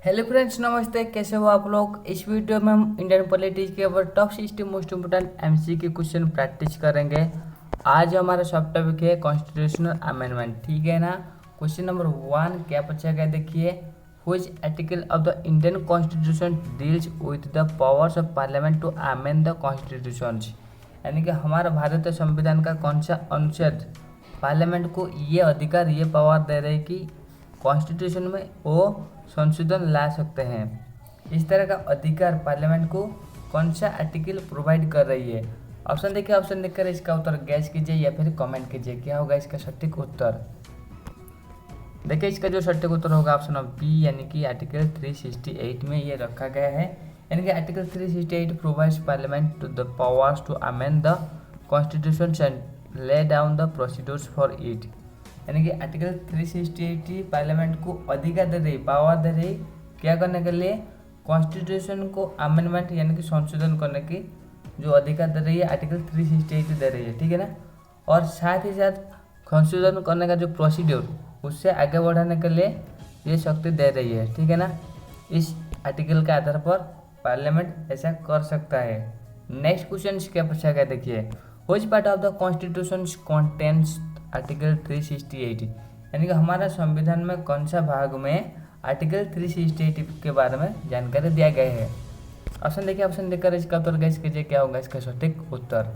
Hello friends, नमस्ते। कैसे हो आप लोग। इस वीडियो में हम इंडियन पॉलिटिक्स के ऊपर top 60 most important MCQ question practice करेंगे। आज हमारा सब टॉपिक है कॉन्स्टिट्यूशनल अमेंडमेंट, ठीक है ना। क्वेश्चन नंबर 1 क्या पूछा गया, देखिए। Which article of the Indian constitution deals with the powers of parliament to amend the constitution. यानी कि हमारा भारतीय संविधान का कौन सा अनुच्छेद पार्लियामेंट को ये अधिकार, ये पावर दे रहे कि कॉन्स्टिट्यूशन में वो संशोधन ला सकते हैं। इस तरह का अधिकार पार्लियामेंट को कौन सा आर्टिकल प्रोवाइड कर रही है। ऑप्शन देखिए, ऑप्शन देखकर इसका उत्तर गैस कीजिए या फिर कमेंट कीजिए क्या होगा इसका सटीक उत्तर। देखिए, इसका जो सटीक उत्तर होगा ऑप्शन ऑफ बी, यानी कि आर्टिकल 368 में ये रखा गया है। यानी कि article 368 provides parliament to the powers to amend the constitution and lay down the procedures for it. यानी कि आर्टिकल 368 पार्लियामेंट को अधिकार दे रही, पावर दे रही क्या करने के लिए, कॉन्स्टिट्यूशन को अमेंडमेंट यानी कि संशोधन करने की जो अधिकार दे रही है आर्टिकल 368 दे रही है, ठीक है ना। और साथ ही साथ संशोधन करने का जो प्रोसीड्योर उससे आगे बढ़ाने के लिए ये शक्ति दे रही है, ठीक है ना। इस आर्टिकल के आधार पर पार्लियामेंट ऐसा कर सकता है। नेक्स्ट क्वेश्चन क्या पूछा गया, देखिए। Which part of the constitution contains article 368। यानी कि हमारा संविधान में कौन सा भाग में आर्टिकल 368 के बारे में जानकारी दिया गया है। ऑप्शन देखिए, ऑप्शन देकर इसका उत्तर गैस कीजिए क्या होगा इसका सटीक उत्तर।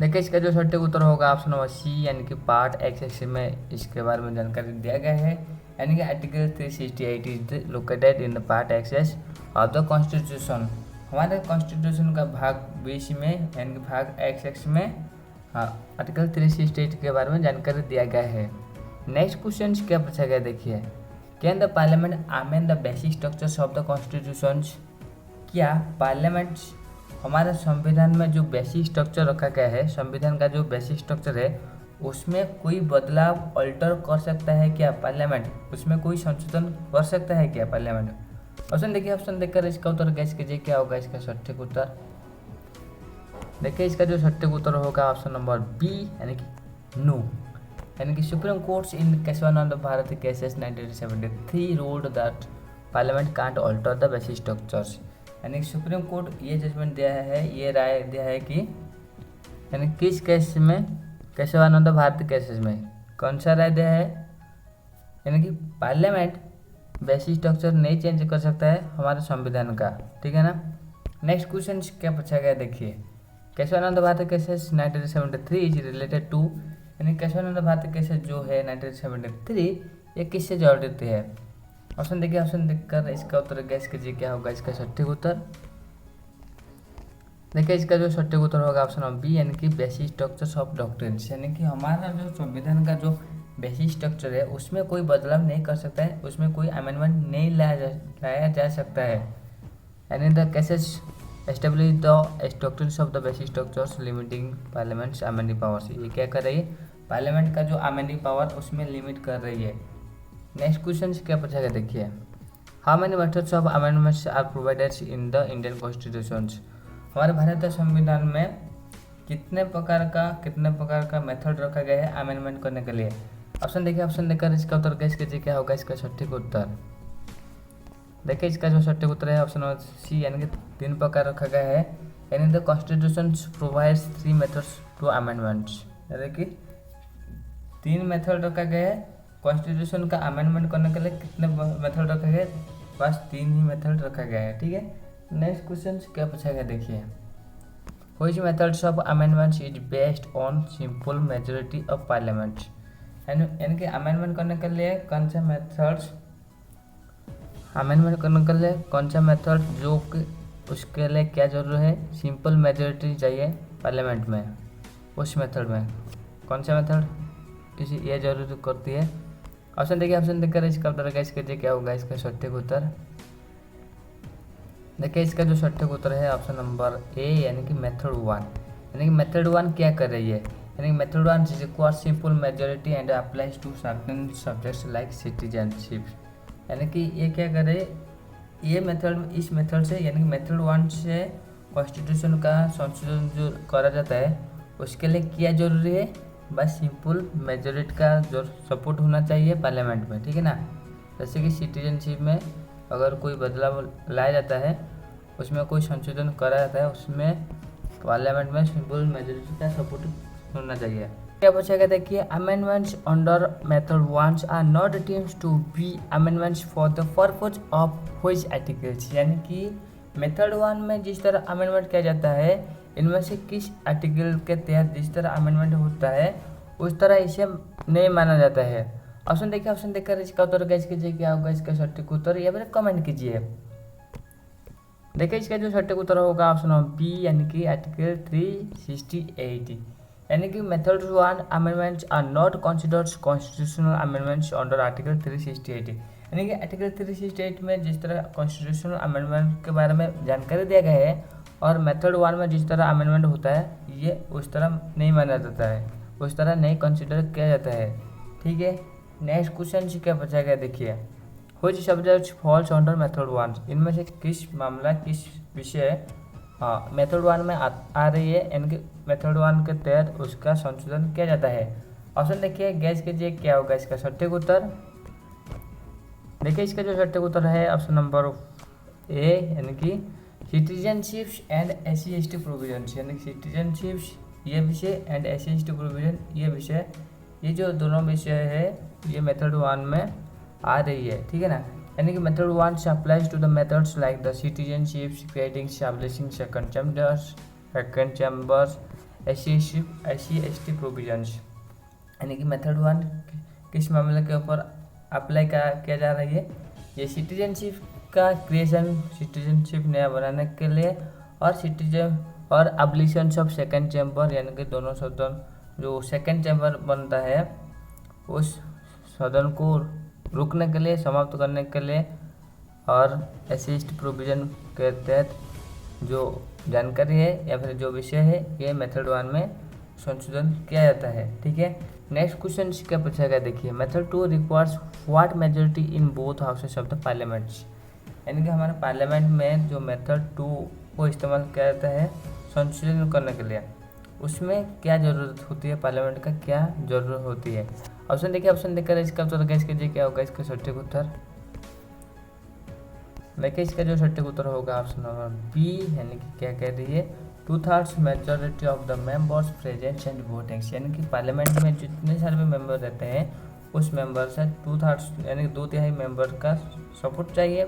देखिए, इसका जो सटीक उत्तर होगा ऑप्शन नंबर सी, यानी कि पार्ट एक्स में इसके बारे में जानकारी दिया गया है। यानी कि article 368 is located in the part excess of the constitution. हमारे कॉन्स्टिट्यूशन का भाग 20 में यानी कि भाग एक्स में आर्टिकल 368 के बारे में जानकारी दिया गया है। नेक्स्ट क्वेश्चन क्या पूछा गया, देखिए। Can the parliament amend the basic structures of the constitution. क्या पार्लियामेंट हमारे संविधान में जो बेसिक स्ट्रक्चर रखा गया है, संविधान का जो बेसिक स्ट्रक्चर है उसमें कोई बदलाव अल्टर कर सकता है क्या पार्लियामेंट, उसमें कोई संशोधन कर सकता है क्या पार्लियामेंट। ऑप्शन देखिए, ऑप्शन देखकर इसका उत्तर गैस कीजिए क्या होगा इसका सटीक उत्तर। देखिए, इसका जो सटीक उत्तर होगा ऑप्शन नंबर बी, यानी कि नो। यानी कि Supreme Court in Keshavananda Bharati cases 1973 ruled that parliament can't alter the basic structures. यानी कि सुप्रीम कोर्ट ये जजमेंट दिया है, ये राय दिया है कि यानी किस केस में, केशवानंद भारती केसेस में कौन सा राय दिया है, यानी कि पार्लियामेंट बेसिक स्ट्रक्चर नहीं चेंज कर सकता है हमारे संविधान का, ठीक है ना। नेक्स्ट क्वेश्चन क्या पूछा गया, देखिए। Keshavananda Bharati cases 1973 is related to. यानी केशवानंद भारती केसेस जो है 1973 ये किससे जड़ित है। ऑप्शन देखिए, ऑप्शन देखकर इसका उत्तर गैस कीजिए क्या होगा इसका सटीक उत्तर। देखिए, इसका जो सटीक उत्तर होगा ऑप्शन ऑफ बी, यानी कि बेसिक स्ट्रक्चर्स ऑफ डॉक्ट्रिन्स। यानी कि हमारा जो संविधान का जो बेसिक स्ट्रक्चर है उसमें कोई बदलाव नहीं कर सकता है, उसमें कोई अमेंडमेंट नहीं लाया जा सकता है। यानी the cases establish the structures of the basic structures limiting parliaments amending powers. ये क्या कर रही है, पार्लियामेंट का जो अमेंडिंग पावर उसमें लिमिट कर रही है। नेक्स्ट क्वेश्चन क्या पूछा गया, देखिए। How many methods of amendments are provided in the Indian constitution. हमारे भारतीय संविधान में कितने प्रकार का मेथड रखा गया है अमेंडमेंट करने के लिए। ऑप्शन देखिए, ऑप्शन देकर इसका उत्तर गैस कीजिए क्या होगा इसका सटीक उत्तर। देखिए, इसका जो सटीक उत्तर है ऑप्शन नंबर सी, यानी कि 3 प्रकार रखा गया है। यानी the constitution provides 3 methods to amendments. यानी कि 3 मेथड रखा गया है कॉन्स्टिट्यूशन का अमेंडमेंट करने के लिए। कितने मेथड रखा गया है, बस 3 ही मेथड रखा गया है, ठीक है। नेक्स्ट क्वेश्चन क्या पूछा गया, देखिए। Which methods of amendments is based on simple majority of parliament. यानी कि अमेंडमेंट करने के लिए कौन सा मेथड्स, अमेंडमेंट करने के लिए कौन सा मेथड जो कि उसके लिए क्या जरूरी है, सिंपल मेजोरिटी चाहिए पार्लियामेंट में, उस मेथड में कौन सा मेथड इसी ये जरूरी करती है। ऑप्शन देखिए, ऑप्शन देखकर इसका उत्तर गैस कीजिए क्या होगा इसका सटीक उत्तर। देखिए, इसका जो सटीक उत्तर है ऑप्शन नंबर ए, यानी कि मेथड 1। यानी कि मेथड 1 क्या कर रही है, यानी कि method 1 is equal simple majority and applies to certain subjects like citizenship. यानी कि ये क्या करे, ये मेथड, इस मेथड से यानी कि मेथड 1 से कॉन्स्टिट्यूशन का संशोधन जो करा जाता है उसके लिए क्या जरूरी है, बस सिंपल मेजोरिटी का जो सपोर्ट होना चाहिए पार्लियामेंट में, ठीक है ना। जैसे कि सिटीजनशिप में अगर कोई बदलाव लाया जाता है, उसमें कोई संशोधन करा जाता है, उसमें पार्लियामेंट में सिंपल मेजोरिटी का सपोर्ट होना चाहिए। क्या पूछा गया, देखिए amendments under method 1 are not deemed to be amendments for the purpose of which articles, यानी कि मेथड 1 में जिस तरह अमेंडमेंट किया जाता है, इनमें से किस आर्टिकल के तहत जिस तरह अमेंडमेंट होता है उस तरह इसे नहीं माना जाता है। ऑप्शन देखिए, ऑप्शन देखकर इसका उत्तर गैस कीजिए क्या होगा इसका सटीक उत्तर, या फिर कमेंट कीजिए। देखिए इसका जो सटीक उत्तर होगा ऑप्शन बी, यानी कि आर्टिकल 368, यानी कि method 1 amendments are not considered constitutional amendments under article 368, यानी कि आर्टिकल 368 में जिस तरह कॉन्स्टिट्यूशनल अमेंडमेंट के बारे में जानकारी दिया गया है और मेथड 1 में जिस तरह अमेंडमेंट होता है ये उस तरह नहीं माना जाता है, उस तरह नहीं कंसिडर किया जाता है। ठीक है, नेक्स्ट क्वेश्चन से क्या पूछा गया, देखिए which subject falls under method 1, इनमें से किस मामला किस विषय मेथड 1 में आ रही है, यानी कि मेथड 1 के तहत उसका संशोधन किया जाता है। ऑप्शन देखिए, गैस कीजिए क्या होगा इसका सटीक उत्तर। देखिए इसका जो सटीक उत्तर है ऑप्शन नंबर ए, यानी कि सिटीजनशिप्स एंड SC/ST प्रोविजन्स, यानी कि सिटीजनशिप्स ये विषय एंड SC/ST प्रोविजन ये विषय, ये जो दोनों विषय है ये मेथड 1 में आ रही है। ठीक है ना, यानी कि method 1 applies to the methods like the citizenships, creating establishing second chambers, SC/ST provisions, यानी कि मेथड 1 किस मामले के ऊपर अप्लाई किया जा रही है, ये सिटीजनशिप का क्रिएशन, सिटीजनशिप नया बनाने के लिए, और अब्लिशन ऑफ सेकंड चैम्बर, यानी कि दोनों सदन जो सेकंड चैम्बर बनता है उस सदन को रुकने के लिए, समाप्त करने के लिए, और SC/ST प्रोविजन के तहत जो जानकारी है या फिर जो विषय है ये मेथड 1 में संशोधन किया जाता है। ठीक है, नेक्स्ट क्वेश्चन क्या पूछा गया, देखिए method 2 requires what majority in both houses of the parliaments, यानी कि हमारे पार्लियामेंट में जो मेथड 2 को इस्तेमाल किया जाता है संशोधन करने के लिए, उसमें क्या ज़रूरत होती है, पार्लियामेंट का क्या ज़रूरत होती है। ऑप्शन देखिए, ऑप्शन देखकर इसका उत्तर गैस कीजिए क्या होगा इसका सटीक उत्तर। देखिए इसका जो सटीक उत्तर होगा ऑप्शन नंबर बी, यानी कि क्या कह रही है 2/3 majority of the members present and votings, यानी कि पार्लियामेंट में जितने सारे भी मेंबर रहते हैं उस मेंबर से 2/3 यानी कि 2/3 मेंबर का सपोर्ट चाहिए,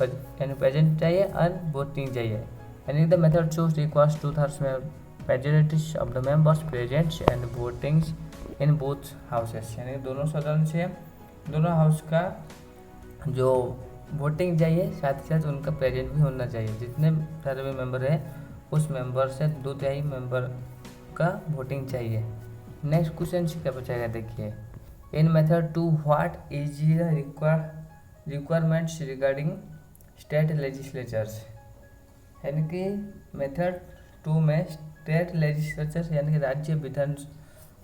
यानी प्रेजेंट चाहिए और वोटिंग चाहिए, यानी the method choose requires 2/3 majority of the members present and votings in both houses, यानी दोनों सदन से दोनों हाउस का जो वोटिंग चाहिए साथ ही साथ उनका प्रेजेंट भी होना चाहिए, जितने सारे भी मेंबर है उस मेंबर से 2/3 मेंबर का वोटिंग चाहिए। नेक्स्ट क्वेश्चन से क्या पूछा गया, देखिए in method 2 what is requirements regarding state legislatures, यानी कि मेथड 2 में स्टेट लेजिस्लेचर यानी कि राज्य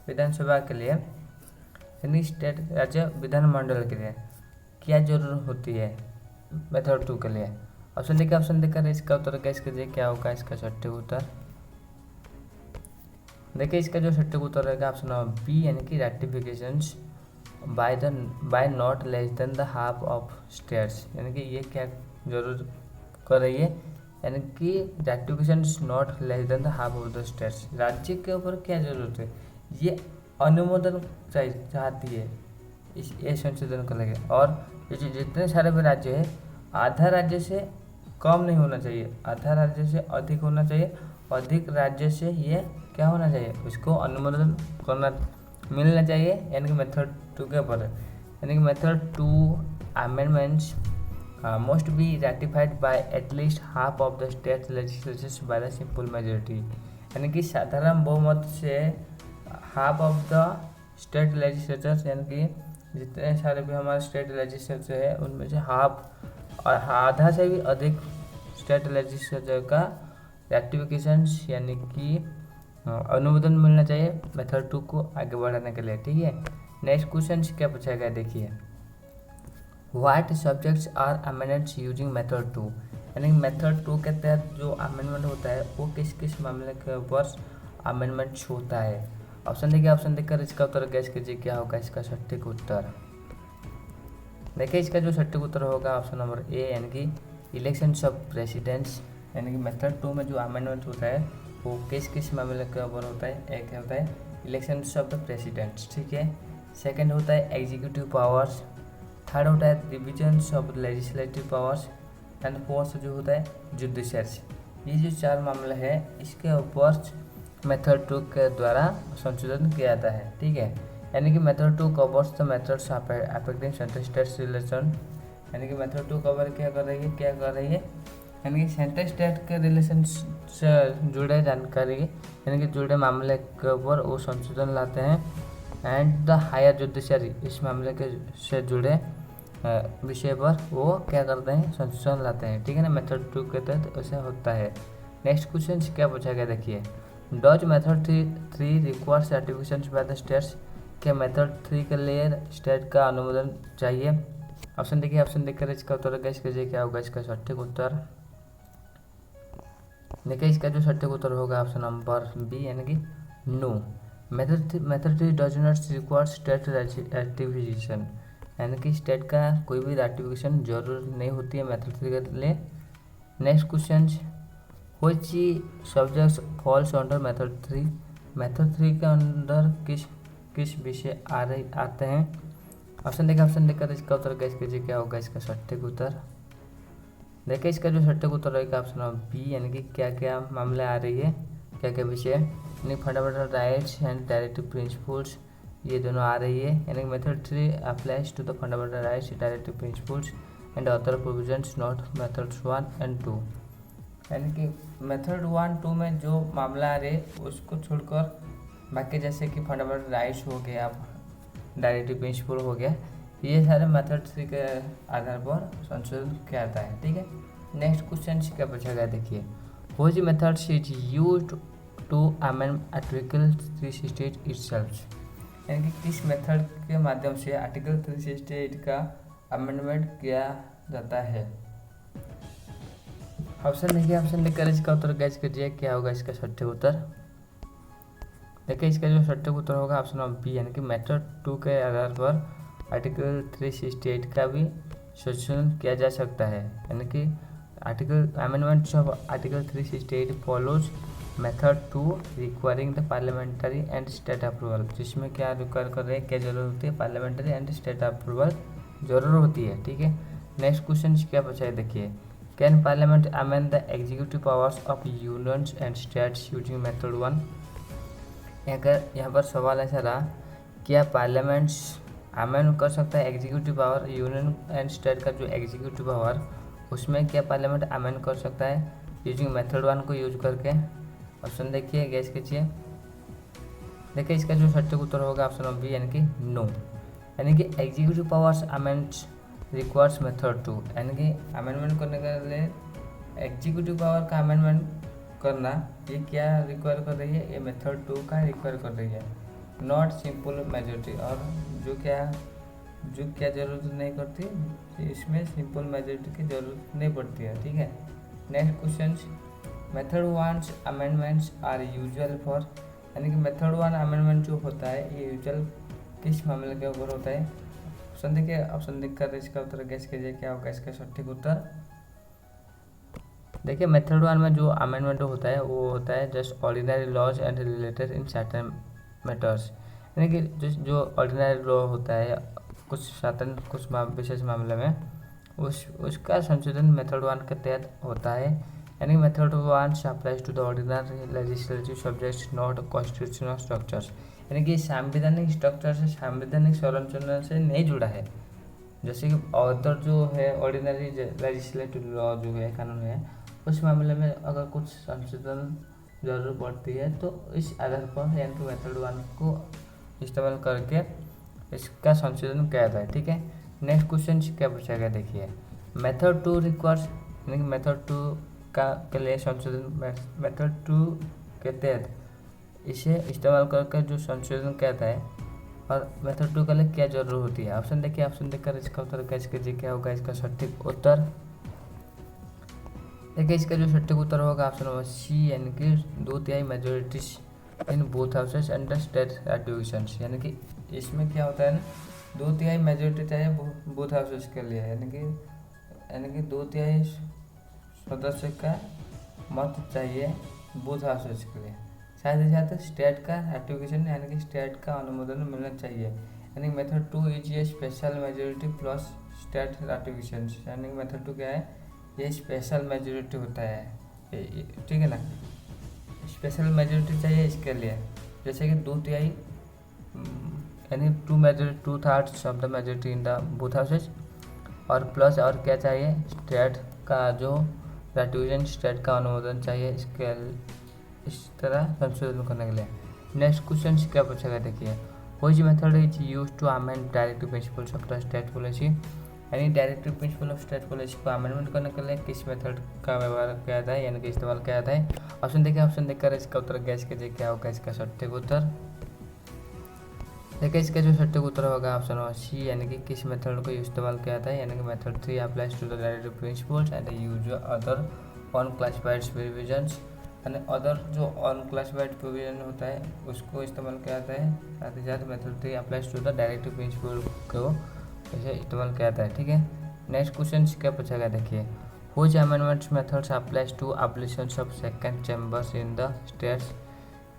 विधानसभा के लिए, यानी स्टेट राज्य विधानमंडल के लिए क्या जरूरत होती है मेथड 2 के लिए। ऑप्शन देखिए, ऑप्शन देकर इसका उत्तर गैस कीजिए क्या होगा इसका सटीक उत्तर। देखिए इसका जो सटीक उत्तर रहेगा ऑप्शन नंबर बी, यानी कि ratifications by not less than the half of states, यानी कि ये क्या जरूर कर रही है, यानी कि ratifications not less than the half of the states, राज्य के ऊपर क्या जरूरत है, ये अनुमोदन चाहती है ये संशोधन को लेकर, और ये जितने सारे भी राज्य है आधा राज्य से कम नहीं होना चाहिए, आधा राज्य से अधिक होना चाहिए, अधिक राज्य से ये क्या होना चाहिए उसको अनुमोदन करना मिलना चाहिए, यानी कि मेथड 2 के ऊपर, यानी कि method 2 amendments must be ratified bye at least half of the state legislatures by the simple majority, यानी कि साधारण बहुमत से half of the state legislatures, यानी कि जितने सारे भी हमारे स्टेट लेजिस्लेचर है उनमें से हाफ और आधा से भी अधिक स्टेट लेजिस्लेचर का रैटिफिकेशंस यानी कि अनुमोदन मिलना चाहिए मेथड 2 को आगे बढ़ाने के लिए। ठीक है, नेक्स्ट क्वेश्चन क्या पूछा गया, देखिए what subjects are amendments using method 2, यानी मेथड 2 के तहत जो अमेंडमेंट होता है वो किस किस मामले के ऊपर अमेंडमेंट्स होता है। ऑप्शन देखिए, ऑप्शन देखकर इसका उत्तर गैस कीजिए क्या होगा इसका सटीक उत्तर। देखिए इसका जो सटीक उत्तर होगा ऑप्शन नंबर ए, यानी कि इलेक्शंस ऑफ प्रेसिडेंट्स। यानी कि मेथड 2 में जो अमेंडमेंट होता है वो किस किस मामले के ऊपर होता है। एक होता है इलेक्शंस ऑफ द प्रेसिडेंट्स, ठीक है। सेकंड होता है एग्जीक्यूटिव पावर्स। थर्ड होता है divisions of legislative powers. And fourth जो होता है जुडिशरी। ये जो 4 मामले हैं इसके ऊपर मेथड 2 के द्वारा संशोधन किया जाता है, ठीक है। यानी कि method 2 covers the methods affecting central states relation. यानी कि मेथड 2 कवर क्या कर रही है, यानी कि सेंट्रल स्टेट के रिलेशन से जुड़े जानकारी, यानी कि जुड़े मामले के ऊपर वो संशोधन लाते हैं। एंड द हायर जुडिशरी, इस मामले के से जुड़े विषय पर वो क्या करते हैं, संशोधन लाते हैं, ठीक है ना। मेथड 2 के तहत ऐसा होता है। नेक्स्ट क्वेश्चन क्या पूछा गया, देखिए does method 3 requires certification by the states. क्या मेथड 3 के लिए स्टेट का अनुमोदन चाहिए। ऑप्शन देखिए, ऑप्शन देखकर इसका उत्तर गैस कीजिए क्या होगा इसका सटीक उत्तर। देखिए इसका जो सटीक उत्तर होगा ऑप्शन नंबर बी, यानी कि no. Method 3 does not require state ratification. यानी कि स्टेट का कोई भी रैटिफिकेशन जरूर नहीं होती है मेथड 3 के लिए। Next question, which subjects falls under method 3। Method 3 के अंदर किस विषय आते हैं। ऑप्शन देखकर इसका उत्तर गैस कीजिए क्या होगा इसका सटीक उत्तर। देखिए इसका जो सटीक उत्तर रहेगा ऑप्शन नंबर बी, यानी कि क्या क्या मामले आ रही है, क्या क्या विषय, यानी fundamental rights and directive principles, ये दोनों आ रही है। यानी कि method 3 applies to the fundamental rights, directive principles and other provisions not methods 1 and 2। यानी कि मेथड 1 2 में जो मामला आ रहे उसको छोड़कर बाकी जैसे कि फंडामेंटल राइट्स हो गया, डायरेक्टिव प्रिंसिपल हो गया, ये सारे मेथड 3 के आधार पर संशोधन किया जाता है, ठीक है। नेक्स्ट क्वेश्चन क्या पूछा गया, देखिए which methods is used to amend article 368 itself. यानी कि किस मेथड के माध्यम से आर्टिकल 368 का अमेंडमेंट किया जाता है। ऑप्शन देखिए, ऑप्शन देखकर इसका उत्तर गैस कीजिए क्या होगा इसका सटीक उत्तर। देखिए इसका जो सटीक उत्तर होगा ऑप्शन नंबर बी, यानी कि मेथड 2 के आधार पर आर्टिकल 368 का भी संशोधन किया जा सकता है। यानी कि article amendments of article 368 follows method 2 requiring the parliamentary and state approval. जिसमें क्या रिक्वायर कर रहे हैं, क्या जरूरत होती है, पार्लियामेंट्री एंड स्टेट अप्रूवल जरूर होती है, ठीक है। नेक्स्ट क्वेश्चन क्या पूछा है, देखिए can parliament amend the executive powers of unions and states using method 1। अगर यहाँ पर सवाल ऐसा रहा, क्या पार्लियामेंट्स अमेंड कर सकता है executive power, union and state का जो एग्जीक्यूटिव पावर उसमें क्या पार्लियामेंट अमेंड कर सकता है यूजिंग मेथड 1 को यूज करके। ऑप्शन देखिए, गैस कीजिए। देखिए इसका जो सटीक उत्तर होगा ऑप्शन नंबर बी, यानी कि नो। यानी कि executive powers amends requires method 2। यानी कि अमेंडमेंट करने के लिए एग्जीक्यूटिव पावर का अमेंडमेंट करना, ये क्या रिक्वायर कर रही है, ये मेथड 2 का रिक्वायर कर रही है, नॉट सिंपल मेजोरिटी। और जो क्या ज़रूरत नहीं करती, इसमें सिंपल मेजोरिटी की ज़रूरत नहीं पड़ती है, ठीक है। Next question, method 1 amendments are usual for. यानी कि मेथड 1 अमेंडमेंट जो होता है ये यूजुअल किस मामले के ऊपर होता है। ऑप्शन देखिए, ऑप्शन देखकर इसका उत्तर गैस कीजिए क्या होगा इसका सटीक उत्तर। देखिए मेथड 1 में जो अमेंडमेंट होता है वो होता है just ordinary laws and related in certain matters. यानी कि जो ऑर्डिनरी लॉ होता है कुछ विशेष मामले में उसका संशोधन मेथड 1 के तहत होता है। यानी method 1 applies to the ordinary legislative subjects not constitutional structures. यानी कि संवैधानिक स्ट्रक्चर से, संवैधानिक संरचना से नहीं जुड़ा है। जैसे कि अदर जो है ऑर्डिनरी लेजिस्लेटिव लॉ जो है, कानून है, उस मामले में अगर कुछ संशोधन जरूर पड़ती है तो इस आधार पर यानी कि मेथड 1 को इस्तेमाल करके इसका संशोधन किया जाता है, ठीक है। नेक्स्ट क्वेश्चन क्या पूछा गया, देखिए मेथड 2 रिक्वायर्स। यानी कि मेथड 2 के लिए संशोधन, मेथड 2 के तहत इसे इस्तेमाल करके जो संशोधन किया जाता है और मेथड 2 के लिए क्या जरूरत होती है। ऑप्शन देखिए, ऑप्शन देखकर इसका उत्तर कैसे कीजिए क्या होगा इसका सटीक उत्तर। देखिए इसका जो सटीक उत्तर होगा ऑप्शन नंबर सी, यानी कि 2/3 majorities in both houses and the state ratifications. यानी कि इसमें क्या होता है ना, 2/3 मेजोरिटी चाहिए बूथ हाउसेस के लिए, यानी कि 2/3 सदस्य का मत चाहिए बूथ हाउसेस के लिए। साथ ही साथ स्टेट का रेटिफिकेशन यानी कि स्टेट का अनुमोदन मिलना चाहिए। यानी मेथड 2 इज ये special majority plus state ratification. यानी मेथड 2 क्या है, ये स्पेशल मेजोरिटी होता है, ठीक है ना। स्पेशल मेजोरिटी चाहिए इसके लिए, जैसे कि 2/3 यानी 2/3 of the majority in the booth houses, और प्लस और क्या चाहिए, स्टेट का जो रेटिफिकेशन, स्टेट का अनुमोदन चाहिए इसके, इस तरह संशोधन करने के लिए। नेक्स्ट क्वेश्चन क्या पूछेगा, देखिए which method is used to amend directive principles of the state policy. यानी directive principle of state policy को अमेंडमेंट करने के लिए किस मेथड का व्यवहार किया जाता है, यानी कि इस्तेमाल किया जाता है। ऑप्शन देखिए, ऑप्शन देखकर इसका उत्तर गैस कीजिए क्या होगा इसका सटीक उत्तर। देखिए इसका जो सटीक उत्तर होगा ऑप्शन सी, यानी कि किस मेथड को इस्तेमाल किया जाता है, यानी कि method 3 applies to the directive principles and use other unclassified provisions. यानी अदर जो अनक्लासिफाइड प्रोविजन होता है उसको इस्तेमाल किया जाता है। साथ ही साथ method 3 applies to the directive principle को इसे इस्तेमाल किया जाता है, ठीक है। नेक्स्ट क्वेश्चन क्या पूछा गया, देखिए which amendments methods applies to abolitions of second chambers in the states.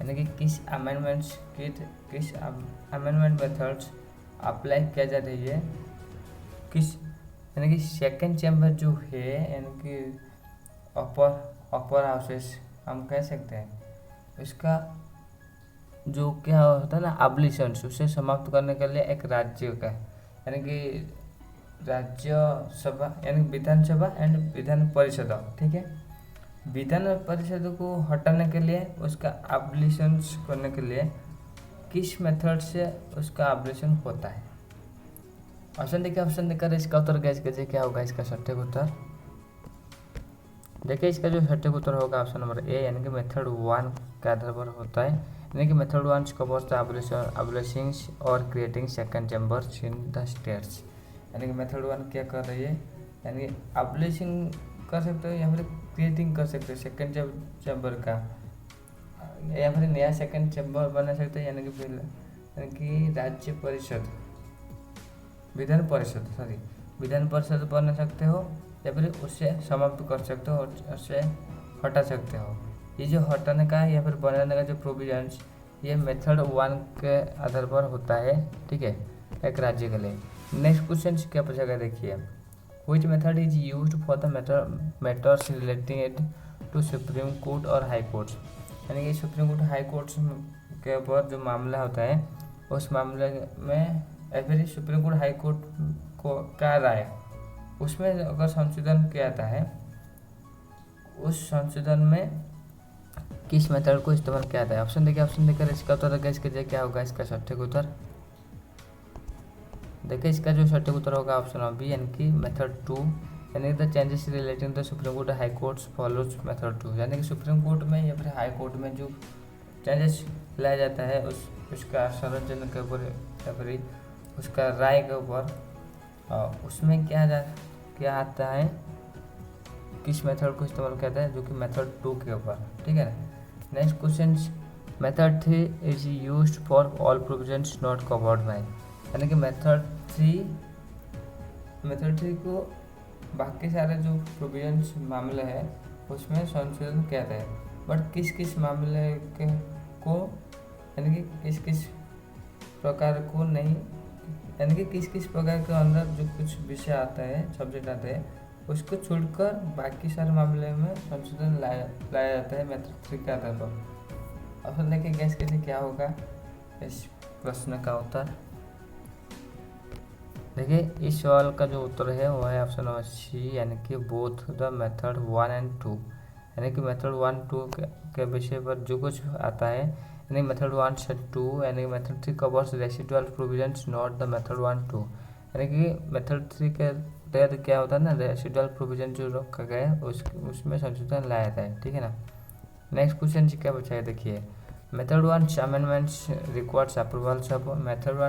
यानी कि किस अमेंडमेंट मेथड्स अप्लाई किया जा रही है, किस, यानी कि सेकंड चैम्बर जो है, यानी कि अपर हाउसेस हम कह सकते हैं, इसका जो क्या होता है ना एब्लिशंस, उसे समाप्त करने के लिए एक राज्य का, यानी कि राज्यसभा यानी विधानसभा एंड विधान परिषद, ठीक है। विधान परिषद को हटाने के लिए, उसका एब्लिशंस करने के लिए किस मेथड से उसका एब्लिशन होता है। ऑप्शन देखिए, ऑप्शन देकर इसका उत्तर गैस कीजिए क्या होगा इसका सटीक उत्तर। देखिए इसका जो सटीक उत्तर होगा ऑप्शन नंबर ए, यानी कि मेथड 1 के आधार पर होता है। यानी कि मेथड 1 कवर्स द एब्लिशिंग और creating second chambers in the states. यानी कि मेथड 1 क्या कर रही है, यानी एब्लिशिंग कर सकते हो या फिर क्रिएटिंग कर सकते हो सेकंड चैम्बर का, या फिर नया सेकंड चैम्बर बना सकते हैं, यानी कि राज्य परिषद विधान परिषद बना सकते हो, या फिर उससे समाप्त कर सकते हो और उससे हटा सकते हो। ये जो हटाने का या फिर बनाने का जो प्रोविजंस, ये मेथड 1 के आधार पर होता है, ठीक है, एक राज्य के लिए। नेक्स्ट क्वेश्चन क्या पूछा गया, देखिए which method is used for the matters related to Supreme Court और हाई कोर्ट्स। यानी कि सुप्रीम कोर्ट हाई कोर्ट्स के ऊपर जो मामला होता है, उस मामले में या फिर सुप्रीम कोर्ट हाई कोर्ट को क्या राय, उसमें अगर संशोधन किया जाता है, उस संशोधन में किस मेथड को इस्तेमाल किया जाता है। ऑप्शन देखिए, ऑप्शन देकर इसका उत्तर गैस कीजिए क्या होगा इसका सटीक उत्तर। देखिए इसका जो सटीक उत्तर होगा ऑप्शन बी, यानी कि मेथड 2, यानी the changes relating the supreme court high courts follows method 2। यानी कि सुप्रीम कोर्ट में या फिर हाई कोर्ट में जो चेंजेस लाया जाता है उसका संरचना के ऊपर या फिर उसका राय के ऊपर, उसमें क्या आता है, किस मेथड को इस्तेमाल किया जाता है, जो कि मेथड 2 के ऊपर, ठीक है ना। Next question, method 3 is used for all provisions not covered by. यानी कि मेथड 3 को बाकी सारे जो प्रोविजंस मामले हैं उसमें संशोधन किया जाता है, बट किस किस मामले को, यानी कि किस किस प्रकार को नहीं, यानी कि किस किस प्रकार के अंदर जो कुछ विषय आता है, सब्जेक्ट आता है, उसको छोड़कर बाकी सारे मामले में संशोधन लाया जाता है मेथड 3 के आधार पर। ऑप्शन देखिए गैस कीजिए क्या होगा इस प्रश्न का उत्तर। देखिए इस सवाल का जो उत्तर है वो है ऑप्शन नंबर सी, यानी कि बोथ द मेथड 1 एंड 2। यानी कि मेथड 1-2 के विषय पर जो कुछ आता है, यानी मेथड 1 से 2, यानी कि method 3 covers residual provisions not the method 1-2। यानी कि मेथड 3 के तहत क्या होता है ना, रेसिडुअल प्रोविजन जो रखा गया है उसमें संशोधन लाया जाता है, ठीक है ना। नेक्स्ट क्वेश्चन क्या पूछा है, देखिए method 1 amendments requires approvals of. Method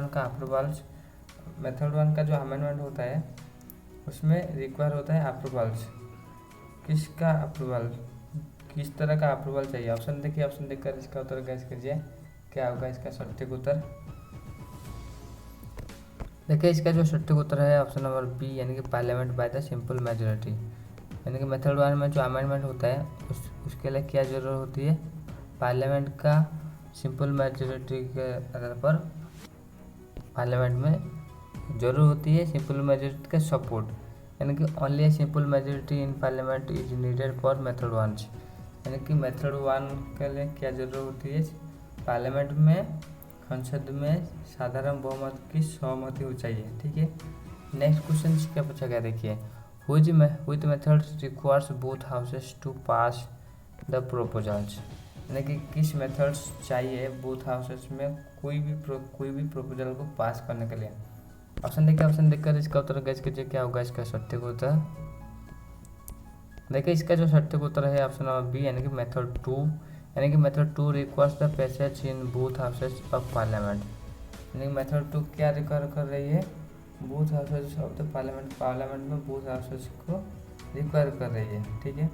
1 का जो अमेंडमेंट होता है उसमें रिक्वायर होता है अप्रूवल्स। किसका अप्रूवल, किस तरह का अप्रूवल चाहिए। ऑप्शन देखिए, ऑप्शन देखकर इसका उत्तर गैस कीजिए क्या होगा इसका सटीक उत्तर। देखिए इसका जो सटीक उत्तर है ऑप्शन नंबर बी यानी कि parliament by the simple majority. यानी कि मेथड 1 में जो अमेंडमेंट होता है उसके लिए क्या जरूरत होती है, पार्लियामेंट का सिंपल मेजोरिटी के आधार पर पार्लियामेंट में जरूर होती है सिंपल मेजोरिटी का सपोर्ट। यानी कि only a simple majority in parliament is needed for method 1। यानी कि मेथड 1 के लिए क्या जरूरत होती है, पार्लियामेंट में संसद में साधारण बहुमत की सहमति हो चाहिए। ठीक है, नेक्स्ट क्वेश्चन क्या पूछा गया देखिए, which method requires both houses to pass the proposals. यानी कि किस मेथड्स चाहिए बोथ हाउसेस में कोई भी प्रोपोजल को पास करने के लिए। ऑप्शन देखकर इसका उत्तर गैस कीजिए क्या होगा इसका सटीक उत्तर। देखिए इसका जो सटीक उत्तर है ऑप्शन नंबर बी यानी कि मेथड 2। यानी कि method 2 requires the passage in both houses of parliament. यानी कि मेथड 2 क्या रिक्वायर कर रही है, both houses of the parliament में बोथ हाउसेस को रिक्वायर कर रही है। ठीक है,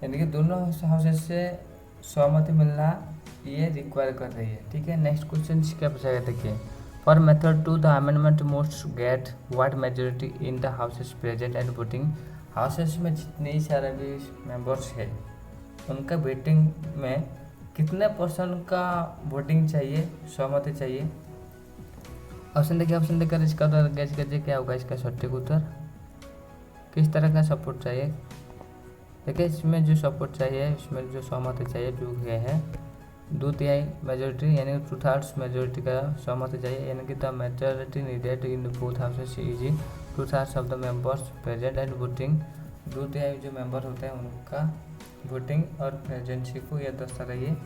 यानी कि दोनों हाउसेस से सहमति मिलना ये रिक्वायर कर रही है। ठीक है, नेक्स्ट क्वेश्चन क्या पूछा गया देखिए, for method 2 the amendment most get what majority in the houses present and voting. Houses में जितने ही सारे भी मेंबर्स है उनका वोटिंग में कितने % का वोटिंग चाहिए, सहमति चाहिए। ऑप्शन देखकर इसका उत्तर गैस कीजिए क्या होगा इसका सटीक उत्तर। किस तरह का सपोर्ट चाहिए, देखिए इसमें जो सपोर्ट चाहिए, इसमें जो सहमति चाहिए जो है 2/3 मेजोरिटी यानी 2/3 मेजोरिटी का सहमति चाहिए। यानी कि the majority needed in both houses is 2/3 of the members present and voting. 2/3 जो मेंबर होते हैं उनका वोटिंग और प्रेजेंसी को यह दर्शा रही है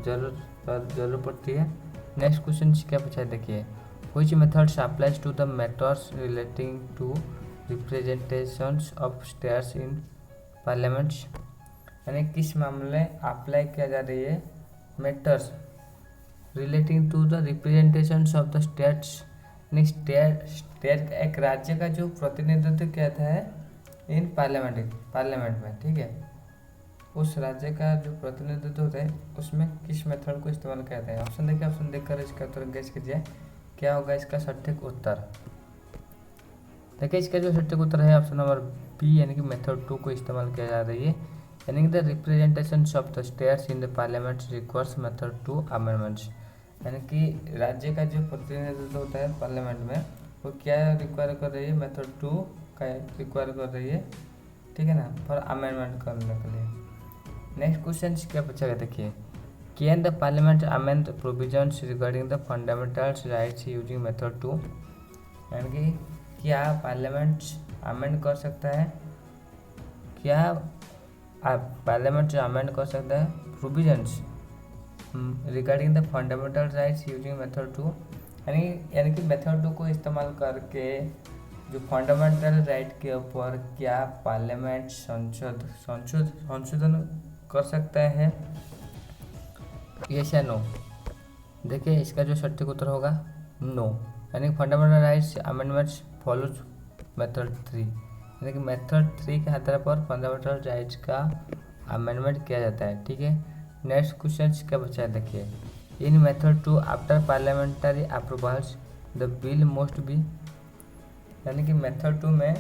जरूर पड़ती है। नेक्स्ट क्वेश्चन क्या पूछा है देखिए, which methods applies to the matters relating to representations of states in parliaments. यानी किस मामले अप्लाई किया जा रही है matters relating to the representations of the states. यानी स्टेट एक राज्य का जो प्रतिनिधित्व किया था इन पार्लियामेंट में। ठीक है, उस राज्य का जो प्रतिनिधित्व होता है उसमें किस मेथड को इस्तेमाल किया जाता है। ऑप्शन देखकर इसका उत्तर गैस कीजिए क्या होगा इसका सटीक उत्तर। देखिए इसका जो सटीक उत्तर है ऑप्शन नंबर बी यानी कि मेथड 2 को इस्तेमाल किया जा रही है। यानी कि the representation of the states in the parliament requires method 2 amendments. यानी कि राज्य का जो प्रतिनिधित्व होता है पार्लियामेंट में वो क्या रिक्वायर कर रही है, मेथड 2 का रिक्वायर कर रही है। ठीक है ना, फॉर अमेंडमेंट करने के लिए। नेक्स्ट क्वेश्चन क्या पूछा गया देखिए, can the parliament amend provisions regarding the fundamental rights using method 2। यानी कि क्या पार्लियामेंट अमेंड कर सकता है, क्या पार्लियामेंट अमेंड कर सकता है provisions regarding the fundamental rights using method 2। यानी कि मेथड 2 को इस्तेमाल करके जो फंडामेंटल राइट के ऊपर क्या पार्लियामेंट संशोधन कर सकता है, यस या नो। देखिए इसका जो सटीक उत्तर होगा नो। यानी fundamental rights amendments follows method 3। यानी कि मेथड 3 के आधार पर फंडामेंटल राइट्स का अमेंडमेंट किया जाता है। ठीक है, नेक्स्ट क्वेश्चन क्या बचा है देखिए, in method 2 after parliamentary approvals the bill must be. यानी कि मेथड 2 में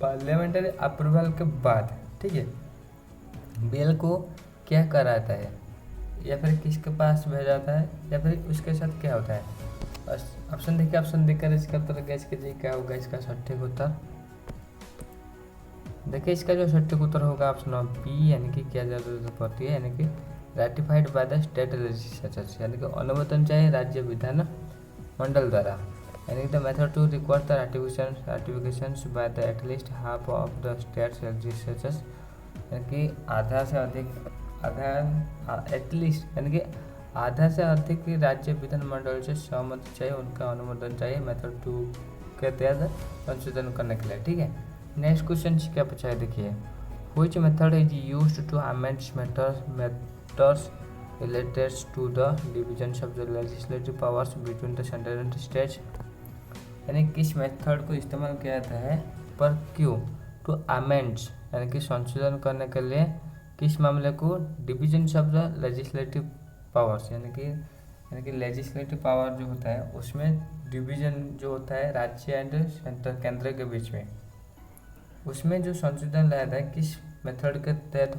पार्लियामेंट्री अप्रूवल के बाद, ठीक है, बिल को क्या कराता है या फिर किसके पास भेजा जाता है या फिर उसके साथ क्या होता है। ऑप्शन देखकर इसका उत्तर गैस कीजिए क्या होगा इसका सटीक उत्तर। देखिए इसका जो सटीक उत्तर होगा ऑप्शन बी यानी कि क्या जरूरत पड़ती है, यानी कि ratified by the state legislatures. यानी कि अनुमोदन चाहिए राज्य विधान मंडल द्वारा। यानी कि the method 2 require the ratifications by the at least half of the state legislatures. यानी कि एटलीस्ट यानी कि आधा से अधिक राज्य विधानमंडल से सहमति चाहिए, उनका अनुमोदन चाहिए मेथड 2 के तहत संशोधन करने के लिए। ठीक है, नेक्स्ट क्वेश्चन क्या पूछा है देखिए, which method is used to amend matters related to the division of the legislative powers between the central and states. यानी किस मेथड को इस्तेमाल किया जाता है पर क्यों, टू अमेंड्स यानी कि संशोधन करने के लिए किस मामले को, division of the legislative powers. यानी कि यानी कि लेजिस्लेटिव पावर जो होता है उसमें डिवीजन जो होता है राज्य एंड सेंटर केंद्र के बीच में, उसमें जो संशोधन लाया था किस मेथड के तहत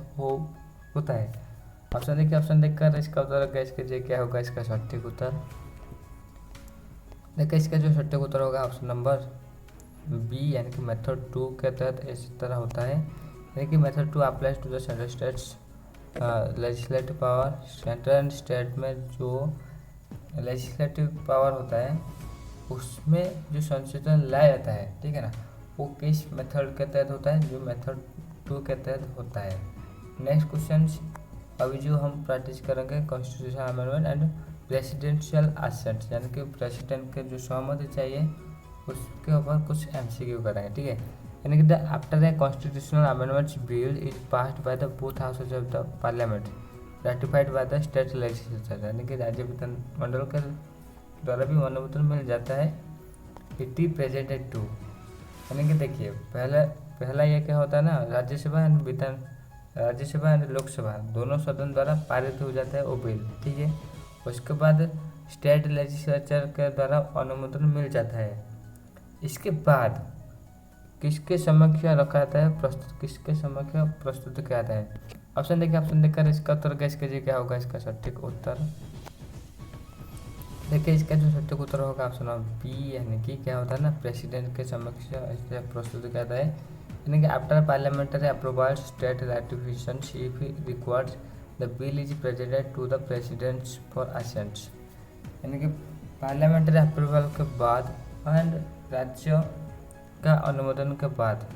होता है। ऑप्शन देखिए, ऑप्शन देखकर इसका उत्तर गैस कीजिए क्या होगा इसका सटीक उत्तर। देखिए इसका जो सटीक उत्तर होगा ऑप्शन नंबर बी, यानी कि मेथड 2 के तहत इस तरह होता है। यानी कि method 2 applies to the central states legislative power. Central and state में जो लेजिस्लेटिव पावर होता है उसमें जो संशोधन लाया जाता है, ठीक है ना, वो किस मेथड के तहत होता है, जो मेथड 2 के तहत होता है। नेक्स्ट क्वेश्चन अभी जो हम प्रैक्टिस करेंगे constitution amendment and presidential assent, यानी कि प्रेसिडेंट के जो सहमति चाहिए उसके ऊपर कुछ एमसीक्यू करेंगे, ठीक है। यानी कि after a constitutional amendments bill is passed by the both houses of the parliament ratified by the state legislature, यानी कि राज्य विधानमंडल के द्वारा भी अनुमोदन मिल जाता है। इट इज प्रेजेंटेड टू, यानी कि देखिए पहला ये क्या होता है ना, राज्यसभा एंड लोकसभा दोनों सदन द्वारा पारित हो जाता है वो बिल, ठीक है। उसके बाद स्टेट लेजिस्लेचर के द्वारा अनुमोदन मिल जाता है। इसके बाद किसके समक्ष रखा जाता है, किसके समक्ष प्रस्तुत किया जाता है। ऑप्शन देखिए, ऑप्शन देखकर इसका उत्तर गैस कीजिए क्या होगा इसका सटीक उत्तर। देखिए इसका जो सटीक उत्तर होगा ऑप्शन बी, यानी कि क्या होता है ना, प्रेसिडेंट के समक्ष प्रस्तुत किया जाता है। यानी कि after parliamentary approval state ratification if required the bill is presented to the president for assents, यानी कि पार्लियामेंट्री अप्रूवल के बाद एंड राज्य का अनुमोदन के बाद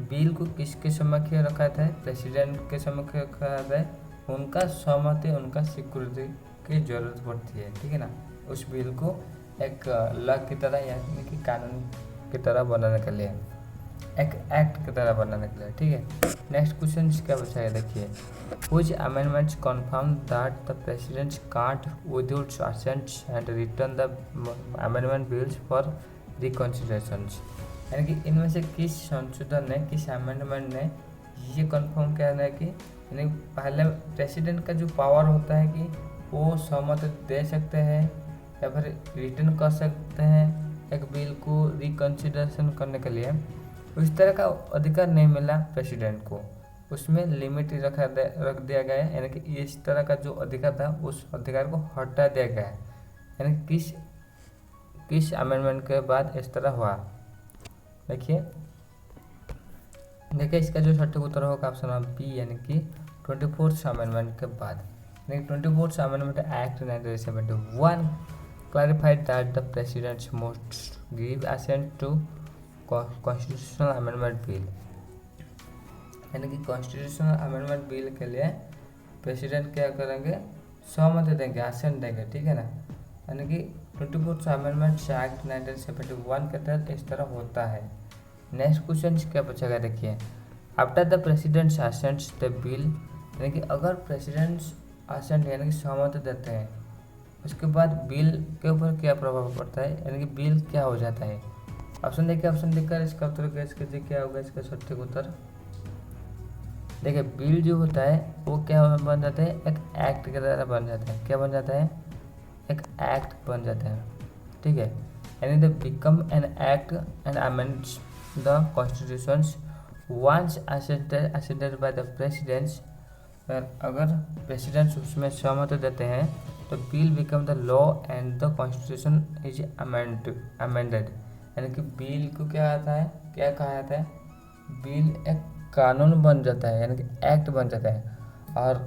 बिल को किसके समक्ष रखा जाता है, प्रेसिडेंट के समक्ष रखा जाता है। उनका सहमति, उनका स्वीकृति की जरूरत पड़ती है, ठीक है ना, उस बिल को एक लॉ की तरह यानी कि कानून की तरह बनाने के लिए, एक एक्ट की तरह बनाने के लिए, ठीक है। नेक्स्ट क्वेश्चन क्या बचा है देखिए, which amendments confirm that the president can't without assent and return the amendment bills for reconsideration, यानी कि इनमें से किस संशोधन ने, किस अमेंडमेंट ने ये कंफर्म किया है कि यानी पहले प्रेसिडेंट का जो पावर होता है कि वो सहमति दे सकते हैं या फिर रिटर्न कर सकते हैं एक बिल को रिकंसिडरेशन करने के लिए, उस तरह का अधिकार नहीं मिला प्रेसिडेंट को, उसमें लिमिट रख दिया गया है। यानी कि इस तरह का जो अधिकार था उस अधिकार को हटा दिया गया है। यानी किस अमेंडमेंट के बाद इस तरह हुआ, देखिए इसका जो सटीक उत्तर होगा ऑप्शन बी, यानी कि 24th अमेंडमेंट के बाद। यानी 24th amendment act 1971 clarified that the president must give assent to constitutional amendment bill, यानी कि कॉन्स्टिट्यूशनल अमेंडमेंट बिल के लिए प्रेसिडेंट क्या करेंगे, सहमति देंगे, असेंट देंगे, ठीक है ना। यानी कि 24th अमेंडमेंट एक्ट 1971 के तहत इस तरह होता है। नेक्स्ट क्वेश्चन क्या पूछेगा देखिए, after the president assents the bill, यानी कि अगर प्रेसिडेंट असेंट यानी कि सहमति देते हैं उसके बाद बिल के ऊपर क्या प्रभाव पड़ता है, यानी कि बिल क्या हो जाता है। ऑप्शन देखिए, ऑप्शन देखकर इसका उत्तर गैस कीजिए क्या होगा इसका सटीक उत्तर। देखिए बिल जो होता है वो क्या बन जाता है, एक एक्ट की तरह बन जाता है। क्या बन जाता है, एक एक्ट बन जाता है, ठीक है। यानी the become an act and amends the constitution once assented by the presidents. अगर प्रेसिडेंट्स उसमें सहमति देते हैं तो bill become the law and the constitution is amended. यानी कि बिल को क्या आता है, क्या कहा जाता है, बिल एक कानून बन जाता है, यानी कि एक्ट बन जाता है। और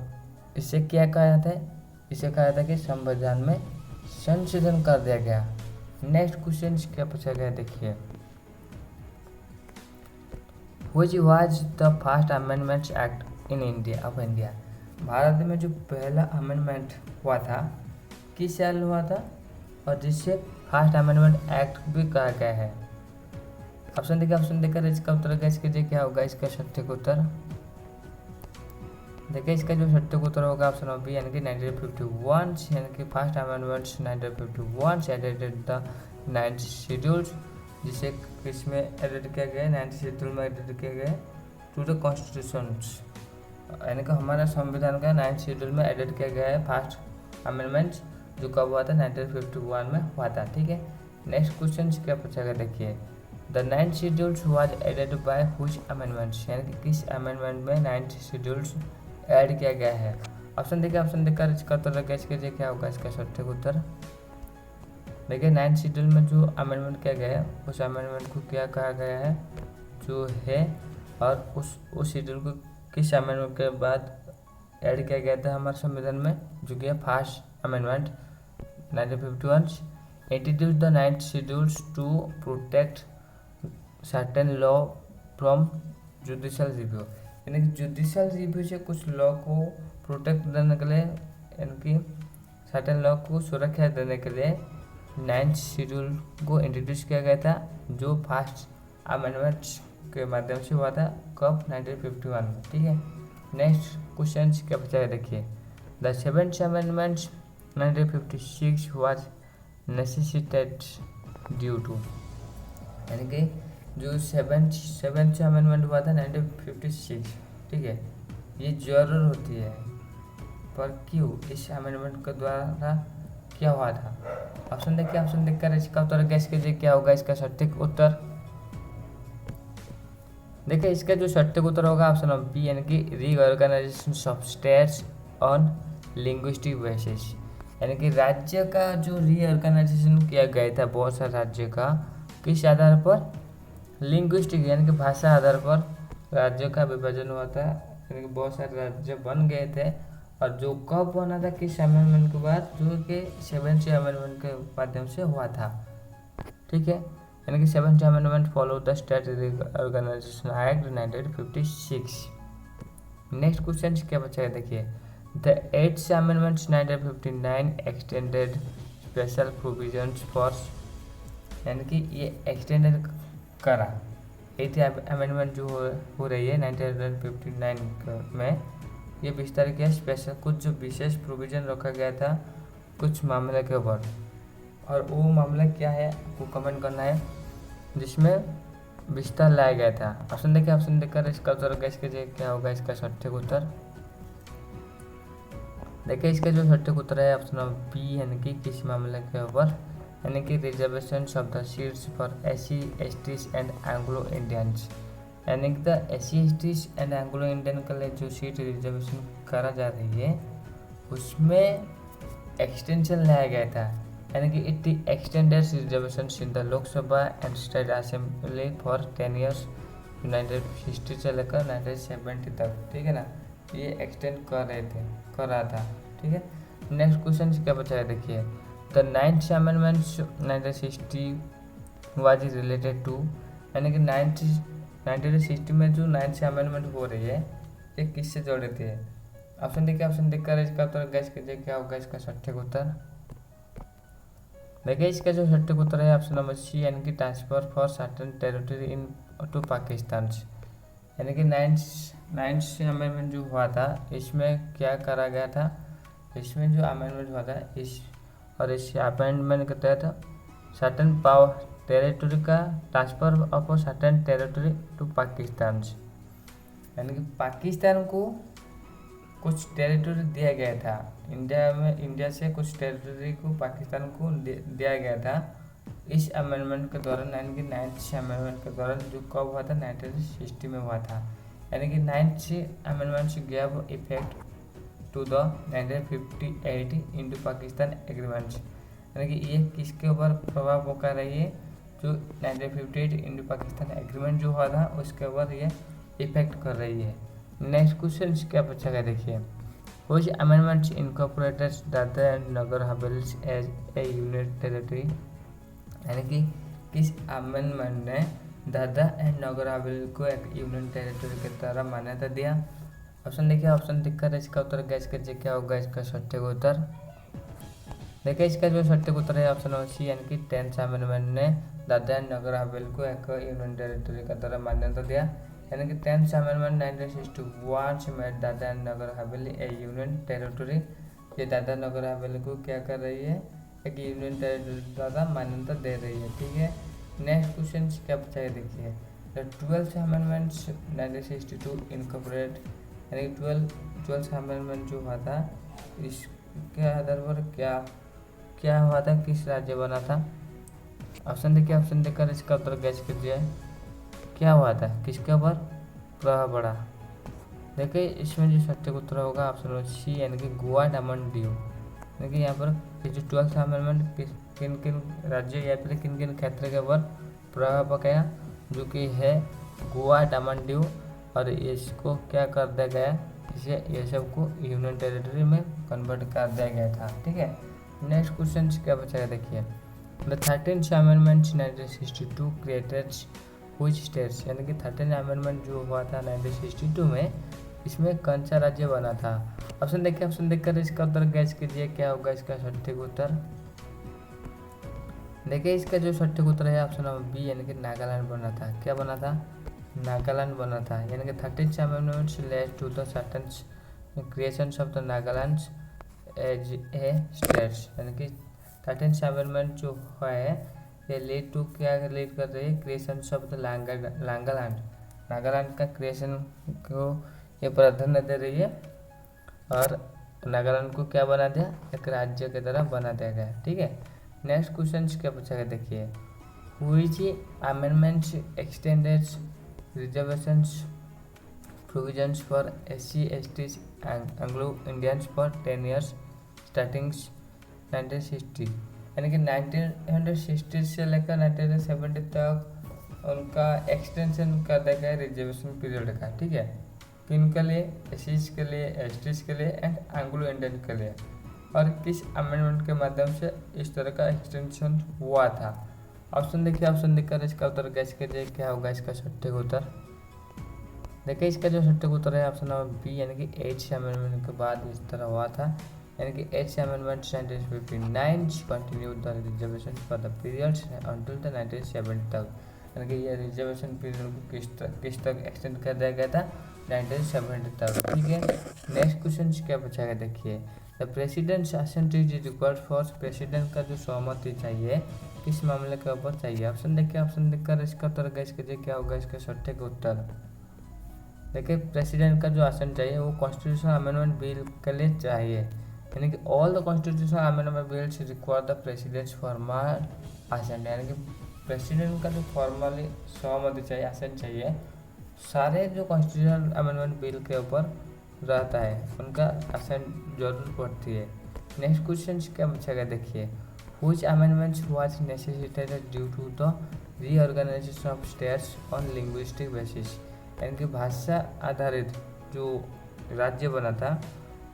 इसे क्या कहा जाता है, इसे कहा जाता है कि संविधान में संशोधन कर दिया गया। नेक्स्ट क्वेश्चन क्या पूछा गया देखिए, which was the first amendments act in India. Bharat में जो पहला अमेंडमेंट हुआ था किस साल हुआ था, और जिससे फर्स्ट अमेंडमेंट एक्ट भी कहा गया है। ऑप्शन देखिए, ऑप्शन देकर इसका उत्तर गैस कीजिए क्या होगा इसका सटीक उत्तर। देखिए इसका जो सटीक उत्तर होगा ऑप्शन बी, यानी कि 1951, यानी कि first amendments 1951 added the 9th schedules, जिसे किसमें एडिट किया गया, 9th शेड्यूल में एडिट किया गया टू द कॉन्स्टिट्यूशन, यानी कि हमारा संविधान का 9th शेड्यूल में एडिट किया गया है फर्स्ट अमेंडमेंट जो कब हुआ था 1951 में हुआ था। ठीक है, नेक्स्ट क्वेश्चन क्या पूछेगा देखिए, the 9th schedules was added by which amendments, यानी कि किस अमेंडमेंट में 9th शेड्यूल्स ऐड किया गया है। ऑप्शन देखिए, ऑप्शन देखकर इसका उत्तर गैस कीजिए क्या होगा इसका सटीक उत्तर। देखिए 9th शेड्यूल में जो अमेंडमेंट किया गया है उस अमेंडमेंट को क्या कहा गया है जो है, और उस शेड्यूल को किस अमेंडमेंट के बाद ऐड किया गया था हमारे संविधान में, जो कि है first amendment 1951 introduce the 9th schedules to protect certain law from judicial review, यानी कि जुडिशियल रिव्यू से कुछ लॉ को प्रोटेक्ट देने के लिए, यानी कि सर्टेन लॉ को सुरक्षा देने के लिए 9th शेड्यूल को इंट्रोड्यूस किया गया था, जो फर्स्ट अमेंडमेंट के माध्यम से हुआ था कब 1951 में। ठीक है, नेक्स्ट क्वेश्चन क्या बचा है देखिए, the 7th amendment 1956 was necessitated due to, यानी कि जो सेवेंथ अमेंडमेंट हुआ था 1956, ठीक है, ये जरूर होती है, पर क्यों इस अमेंडमेंट के द्वारा क्या हुआ था। ऑप्शन देखिए, ऑप्शन देखकर इसका उत्तर गैस कीजिए क्या होगा इसका सटीक उत्तर। देखिए इसका जो सटीक उत्तर होगा ऑप्शन ऑफ बी, यानी कि reorganization of states on linguistic basis, यानी कि राज्य का जो रीऑर्गेनाइजेशन किया गया था बहुत सारे राज्य का, किस आधार पर, लिंग्विस्टिक यानी कि भाषा आधार पर राज्य का विभाजन हुआ था, यानी कि बहुत सारे राज्य बन गए थे, और जो कब बना था किस अमेंडमेंट के बाद, जो कि 7th अमेंडमेंट के माध्यम से हुआ था। ठीक है, यानी कि 7th amendment follow the state organization act 1956। Next question क्या बचा है देखिए, the 8th amendment 1959 extended special provisions for, यानी कि ये एक्सटेंडेड करा 8th अमेंडमेंट जो हो रही है 1959 में, ये विस्तार किया स्पेशल कुछ जो विशेष प्रोविजन रखा गया था कुछ मामले के ऊपर, और वो मामला क्या है आपको कमेंट करना है जिसमें विस्तार लाया गया था। ऑप्शन देखिए, ऑप्शन देखकर इसका उत्तर गैस कीजिए क्या होगा इसका सटीक उत्तर। देखिए इसका जो सटीक उत्तर है ऑप्शन ऑफ बी, यानी कि किस मामले के ऊपर, यानी कि reservation of the seats for SC STs and Anglo Indians, यानी कि the SC STs and Anglo Indian के लिए जो सीट रिजर्वेशन करा जा रही है उसमें एक्सटेंशन लाया गया था, यानी कि it extended reservation in the Lok Sabha and state assembly for 10 years 1960 से लेकर 1970 तक। ठीक है ना, ये एक्सटेंड कर रहा था। ठीक है, नेक्स्ट क्वेश्चन क्या बचा है देखिए, the 9th amendment 1960 was related to, यानी कि 1960 में जो 9th अमेंडमेंट हो रही है ये किससे जोड़े थे। ऑप्शन देखिए, ऑप्शन देखकर इसका उत्तर गैस कीजिए क्या होगा इसका सटीक उत्तर। देखिए इसका जो सटीक उत्तर है ऑप्शन नंबर सी, यानी कि transfer for certain territory in to Pakistan, यानी कि 9th अमेंडमेंट जो हुआ था इसमें क्या करा गया था, इसमें जो अमेंडमेंट हुआ था इस अमेंडमेंट के तहत सर्टेन पावर टेरिटरी का transfer of certain territory to Pakistan, यानी कि पाकिस्तान को कुछ टेरिटरी दिया गया था, इंडिया से कुछ टेरिटरी को पाकिस्तान को दिया गया था इस अमेंडमेंट के दौरान, यानी कि 9th अमेंडमेंट के दौरान जो कब हुआ था 1960 में हुआ था, यानी कि 9th amendment gave effect to the 1958 Indo Pakistan agreement, यानी कि ये किसके ऊपर प्रभाव कर रही है, जो 1958 इंडो पाकिस्तान एग्रीमेंट जो हुआ था उसके ऊपर ये इफेक्ट कर रही है। नेक्स्ट क्वेश्चन क्या पूछा गया देखिए, which amendments incorporated Dadra and Nagar Haveli as a unit territory, यानी कि किस अमेंडमेंट ने दादरा एंड नगर हवेली को एक यूनियन टेरिटरी की तरह मान्यता दिया। ऑप्शन देखिए, ऑप्शन दिखकर इसका उत्तर गैस कीजिए क्या होगा इसका सटीक उत्तर। देखिए इसका जो सटीक उत्तर है ऑप्शन सी, यानी कि 10th अमेंडमेंट ने दादरा एंड नगर हवेली को एक यूनियन टेरिटरी की तरह मान्यता दिया, यानी कि 10th अमेंडमेंट 1961 में Dadra and Nagar Haveli A union territory, ये दादरा नगर हवेली को क्या कर रही है, एक यूनियन टेरिटरी द्वारा मान्यता दे रही है। ठीक है, नेक्स्ट क्वेश्चन क्या पूछा है देखिए, द 12th अमेंडमेंट 1962 इनकॉर्पोरेट, यानी कि 12th अमेंडमेंट जो हुआ था के आधार पर क्या क्या हुआ था, किस राज्य बना था? ऑप्शन देखिए, ऑप्शन देकर इसका उत्तर गैस कीजिए। क्या हुआ था, किसके ऊपर प्रभाव पड़ा? देखिए इसमें जो सटीक उत्तर होगा ऑप्शन सी यानी कि गोवा डामन ड्यू। यानी कि यहाँ पर ये जो 12th अमेंडमेंट किन किन राज्य या फिर किन किन क्षेत्र के ऊपर प्रभाव पड़ेगा, जो कि है गोवा डामन ड्यू। और इसको क्या कर दिया गया, इसे ये सब को यूनियन टेरिटरी में कन्वर्ट कर दिया गया था। ठीक है, नेक्स्ट क्वेश्चन क्या बचेगा देखिए। The 13th amendment 1962 created which states, यानी कि 13th अमेंडमेंट जो हुआ था 1962 में, इसमें कौन सा राज्य बना था? ऑप्शन देखिए, ऑप्शन देखकर इसका उत्तर गैस कीजिए। क्या होगा इसका सटीक उत्तर? देखिए इसका जो सटीक उत्तर है ऑप्शन नंबर बी यानी कि नागालैंड बना था। क्या बना था? नागालैंड बना था। यानी कि 13th amendment led to the certain creation of the Nagaland as a states. यानी कि 13th अमेंडमेंट जो है ये लीड टू क्या लीड कर रही है, creation of the Nagaland, Nagaland का क्रिएशन को ये प्राधान्य दे रही है। और नागालैंड को क्या बना दिया, एक राज्य की तरह बना दिया गया। ठीक है, नेक्स्ट क्वेश्चन क्या पूछा गया देखिए। Which amendments extended reservations provisions for SC STs Anglo Indians for 10 years starting 1960। यानी कि 1960 से लेकर 1970 तक उनका एक्सटेंशन कर दिया गया रिजर्वेशन पीरियड का। ठीक है, किन के लिए, एससीज के लिए, एसटीज के लिए एंड एंग्लो इंडियन के लिए। और किस अमेंडमेंट के माध्यम से इस तरह का एक्सटेंशन हुआ था? ऑप्शन देखिए, ऑप्शन देखकर इसका उत्तर गैस कीजिए। क्या होगा इसका सटीक उत्तर? देखिए इसका जो सटीक उत्तर है ऑप्शन नंबर बी यानी कि 8th अमेंडमेंट के बाद इस तरह हुआ था। यानी कि 8th amendment 1959 continue the reservation for the periods until the 1970 तक। यानी कि ये रिजर्वेशन पीरियड को किस तक एक्सटेंड कर दिया गया था, 1970 तक। ठीक है, नेक्स्ट क्वेश्चन क्या पूछा गया देखिए। The president's assent is required for, president का जो सहमति चाहिए किस मामले के ऊपर चाहिए? ऑप्शन देखिए, ऑप्शन देखकर इसका उत्तर गैस कीजिए। क्या होगा इसका सटीक उत्तर? देखिए प्रेसिडेंट का जो असेंट चाहिए वो कॉन्स्टिट्यूशनल अमेंडमेंट बिल के लिए चाहिए। यानी कि all the constitutional amendment bills require the president's formal assent. यानी कि प्रेसिडेंट का जो फॉर्मली सहमति चाहिए, असेंट चाहिए, सारे जो कॉन्स्टिट्यूशनल अमेंडमेंट बिल के ऊपर रहता है उनका असेंट जरूर पड़ती है। नेक्स्ट क्वेश्चन क्या पूछा गया देखिए। Which amendments was necessitated due to the reorganisation of states on linguistic basis. यानी कि भाषा आधारित जो राज्य बना था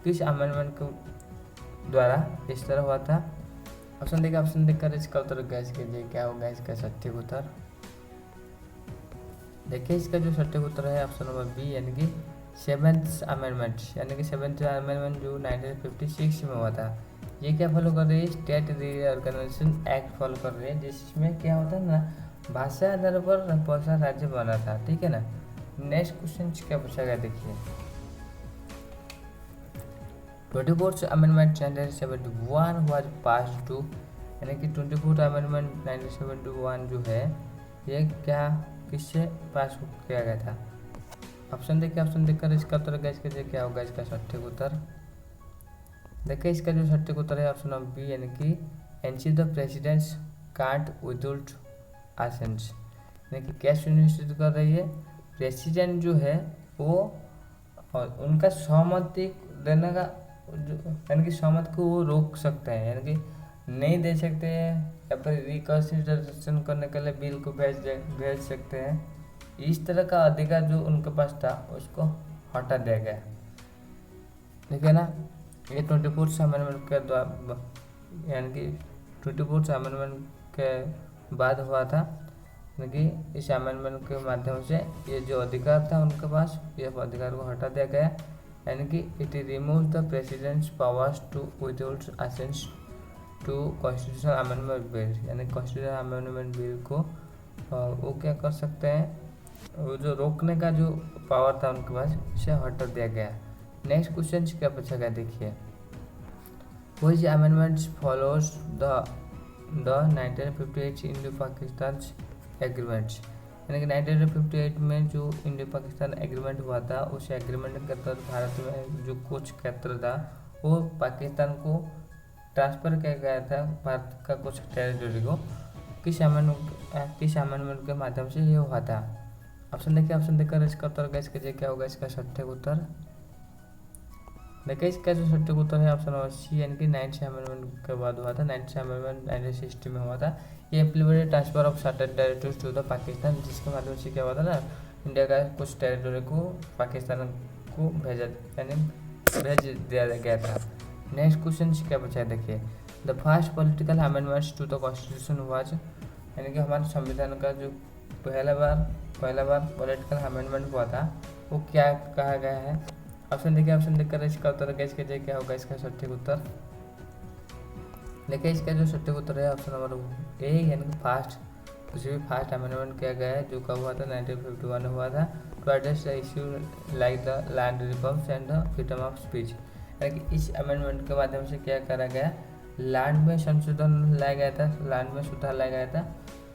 किस अमेंडमेंट के द्वारा इस तरह हुआ था? ऑप्शन देखिए, ऑप्शन देखकर इसका उत्तर गैस कीजिए। क्या होगा इसका सटीक उत्तर? देखिए इसका जो सटीक उत्तर है ऑप्शन नंबर बी यानी कि 7th अमेंडमेंट। यानी कि 7th अमेंडमेंट जो 1956 में हुआ था, ये क्या फॉलो कर रही है, स्टेट रीऑर्गेनाइजेशन एक्ट फॉलो कर रही है, जिसमें क्या होता है ना, भाषा आधार पर बहुत सारा राज्य बना था। ठीक है ना। नेक्स्ट क्वेश्चन क्या पूछा गया देखिए। 24th amendment 1971 was pass to. यानी कि 24th अमेंडमेंट 1971 जो है ये क्या किससे पास किया गया था? ऑप्शन देखिए, ऑप्शन देखकर इसका उत्तर गैस कीजिए। क्या होगा इसका सटीक उत्तर? देखिए इसका जो सटीक उत्तर है ऑप्शन नंबर बी यानी कि NC the president's can't without assents. यानी कि क्या सुनिश्चित कर रही है, प्रेसिडेंट जो है वो और उनका सहमति देने का यानी कि सहमति को वो रोक सकते हैं, यानी कि नहीं दे सकते हैं या फिर रिकंसिडरेशन करने के लिए बिल को भेज सकते हैं। इस तरह का अधिकार जो उनके पास था उसको हटा दिया गया। ठीक है ना। ये 24th अमेंडमेंट के द्वारा यानी कि 24th अमेंडमेंट के बाद हुआ था। यानी कि इस अमेंडमेंट के माध्यम से ये जो अधिकार था उनके पास, ये अधिकार को हटा दिया गया। यानी कि it remove the president's powers to without assents to constitutional amendment bill. यानी कॉन्स्टिट्यूशनल अमेंडमेंट बिल को वो क्या कर सकते हैं, वो जो रोकने का जो पावर था उनके पास उसे हटा दिया गया। नेक्स्ट क्वेश्चन क्या पूछा गया देखिए। Which amendments follows the 1958 Indo Pakistan agreements. यानी कि 1958 में जो इंडो पाकिस्तान एग्रीमेंट हुआ था, उस एग्रीमेंट के तहत भारत में जो कुछ क्षेत्र था वो पाकिस्तान को ट्रांसफ़र किया गया था भारत का कुछ टेरिटरी को। किस अमेंडमेंट के माध्यम से ये हुआ था? ऑप्शन देखिए, ऑप्शन देखकर इसका उत्तर गैस कीजिए क्या होगा इसका सटीक उत्तर। देखिए इसका जो सटीक उत्तर है ऑप्शन नंबर सी, यानी कि 9th अमेंडमेंट के बाद हुआ था। 9th अमेंडमेंट 1960 में हुआ था। ये implemented transfer of certain territories to the Pakistan, जिसके माध्यम से क्या हुआ था ना, इंडिया का कुछ टेरिटरी को पाकिस्तान को भेज दिया गया था। नेक्स्ट क्वेश्चन क्या पूछा है देखिए, the first political amendments to the constitution was, यानी कि हमारे संविधान का जो पहला बार पॉलिटिकल अमेंडमेंट हुआ था वो क्या कहा गया है? ऑप्शन देखिए, ऑप्शन देखकर इसका उत्तर गैस कीजिए क्या होगा इसका सटीक उत्तर। देखिए इसका जो सटीक उत्तर है ऑप्शन नंबर ए, यानी कि फर्स्ट अमेंडमेंट किया गया है जो कब हुआ था 1951 में हुआ था, to address the issue like the land reforms and the freedom of speech. यानी कि इस अमेंडमेंट के माध्यम से क्या करा गया, लैंड में संशोधन लाया गया था, लैंड में सुधार लाया गया था,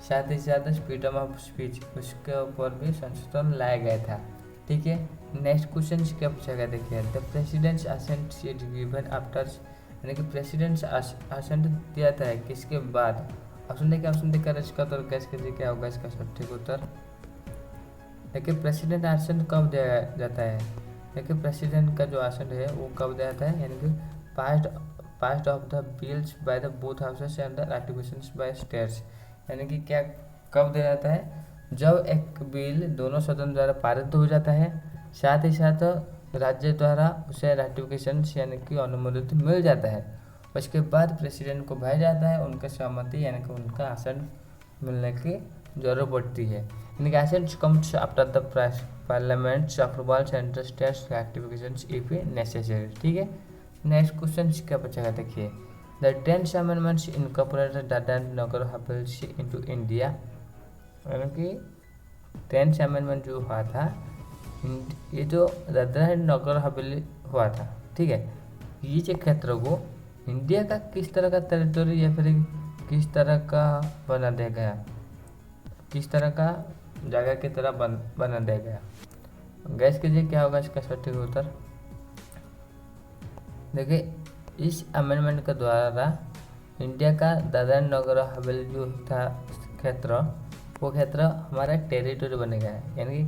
साथ ही साथ फ्रीडम ऑफ स्पीच उसके ऊपर भी संशोधन लाया गया था। ठीक है, नेक्स्ट क्वेश्चन क्या पूछा गया देखिए, the president's assent is given after, यानी कि प्रेसिडेंट्स असेंट दिया था किसके बाद? ऑप्शन देखिए, ऑप्शन देखकर इसका उत्तर गैस कीजिए क्या होगा इसका सटीक उत्तर। देखिए प्रेसिडेंट असेंट कब दिया जाता है? देखिए प्रेसिडेंट का जो असेंट है वो कब दिया जाता है, यानी कि passed of the bills by the both houses and the ratifications by states, यानी कि क्या कब दिया जाता है? जब एक बिल दोनों सदन द्वारा पारित हो जाता है, साथ ही साथ राज्य द्वारा उसे रैटिफिकेशन यानी कि अनुमोदित मिल जाता है, उसके बाद प्रेसिडेंट को भेजा जाता है उनके सहमति यानी कि उनका असेंट मिलने की जरूरत पड़ती है। यानी कि assent comes after the parliament's approvals and the states ratifications if necessary. ठीक है, नेक्स्ट क्वेश्चन क्या पूछा देखिए, the 10th amendments incorporated Dadra Nagar Haveli into India, यानी कि 10th अमेंडमेंट जो हुआ था, ये जो दादरा नगर हवेली हुआ था, ठीक है, ये जो क्षेत्र को इंडिया का किस तरह का टेरिटोरी या फिर किस तरह का बना दिया गया, किस तरह का जगह की तरह बना दिया गया? गैस कीजिए क्या होगा इसका सटीक उत्तर। देखिए इस अमेंडमेंट के द्वारा इंडिया का दादरा नगर हवेली जो था क्षेत्र, वो क्षेत्र हमारा टेरिटोरी बन गया है, यानी कि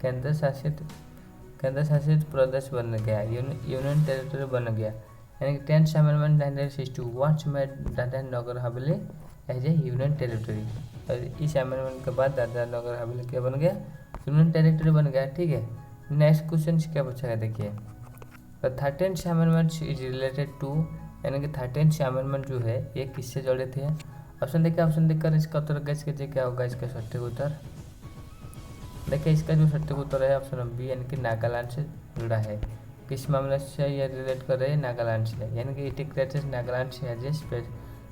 केंद्र शासित प्रदेश बन गया, यूनियन टेरिटोरी बन गया। यानी कि 10th amendment 1961 made Dadra Nagar Haveli as A union territory, और इस अमेंडमेंट के बाद दादरा नगर हवेली क्या बन गया, यूनियन टेरिटरी बन गया। ठीक है, नेक्स्ट क्वेश्चन क्या पूछा गया देखिए, the 13th amendment is related to, यानी कि 13th अमेंडमेंट जो है ये किससे जुड़े थे? ऑप्शन देखिए, ऑप्शन देखकर इसका उत्तर गैस कीजिए क्या होगा इसका सटीक उत्तर। देखिए इसका जो सटीक उत्तर है ऑप्शन नंबर बी, यानी कि नागालैंड से जुड़ा है। किस मामले से ये रिलेट कर रहे हैं? नागालैंड से, यानी कि it declares Nagaland as a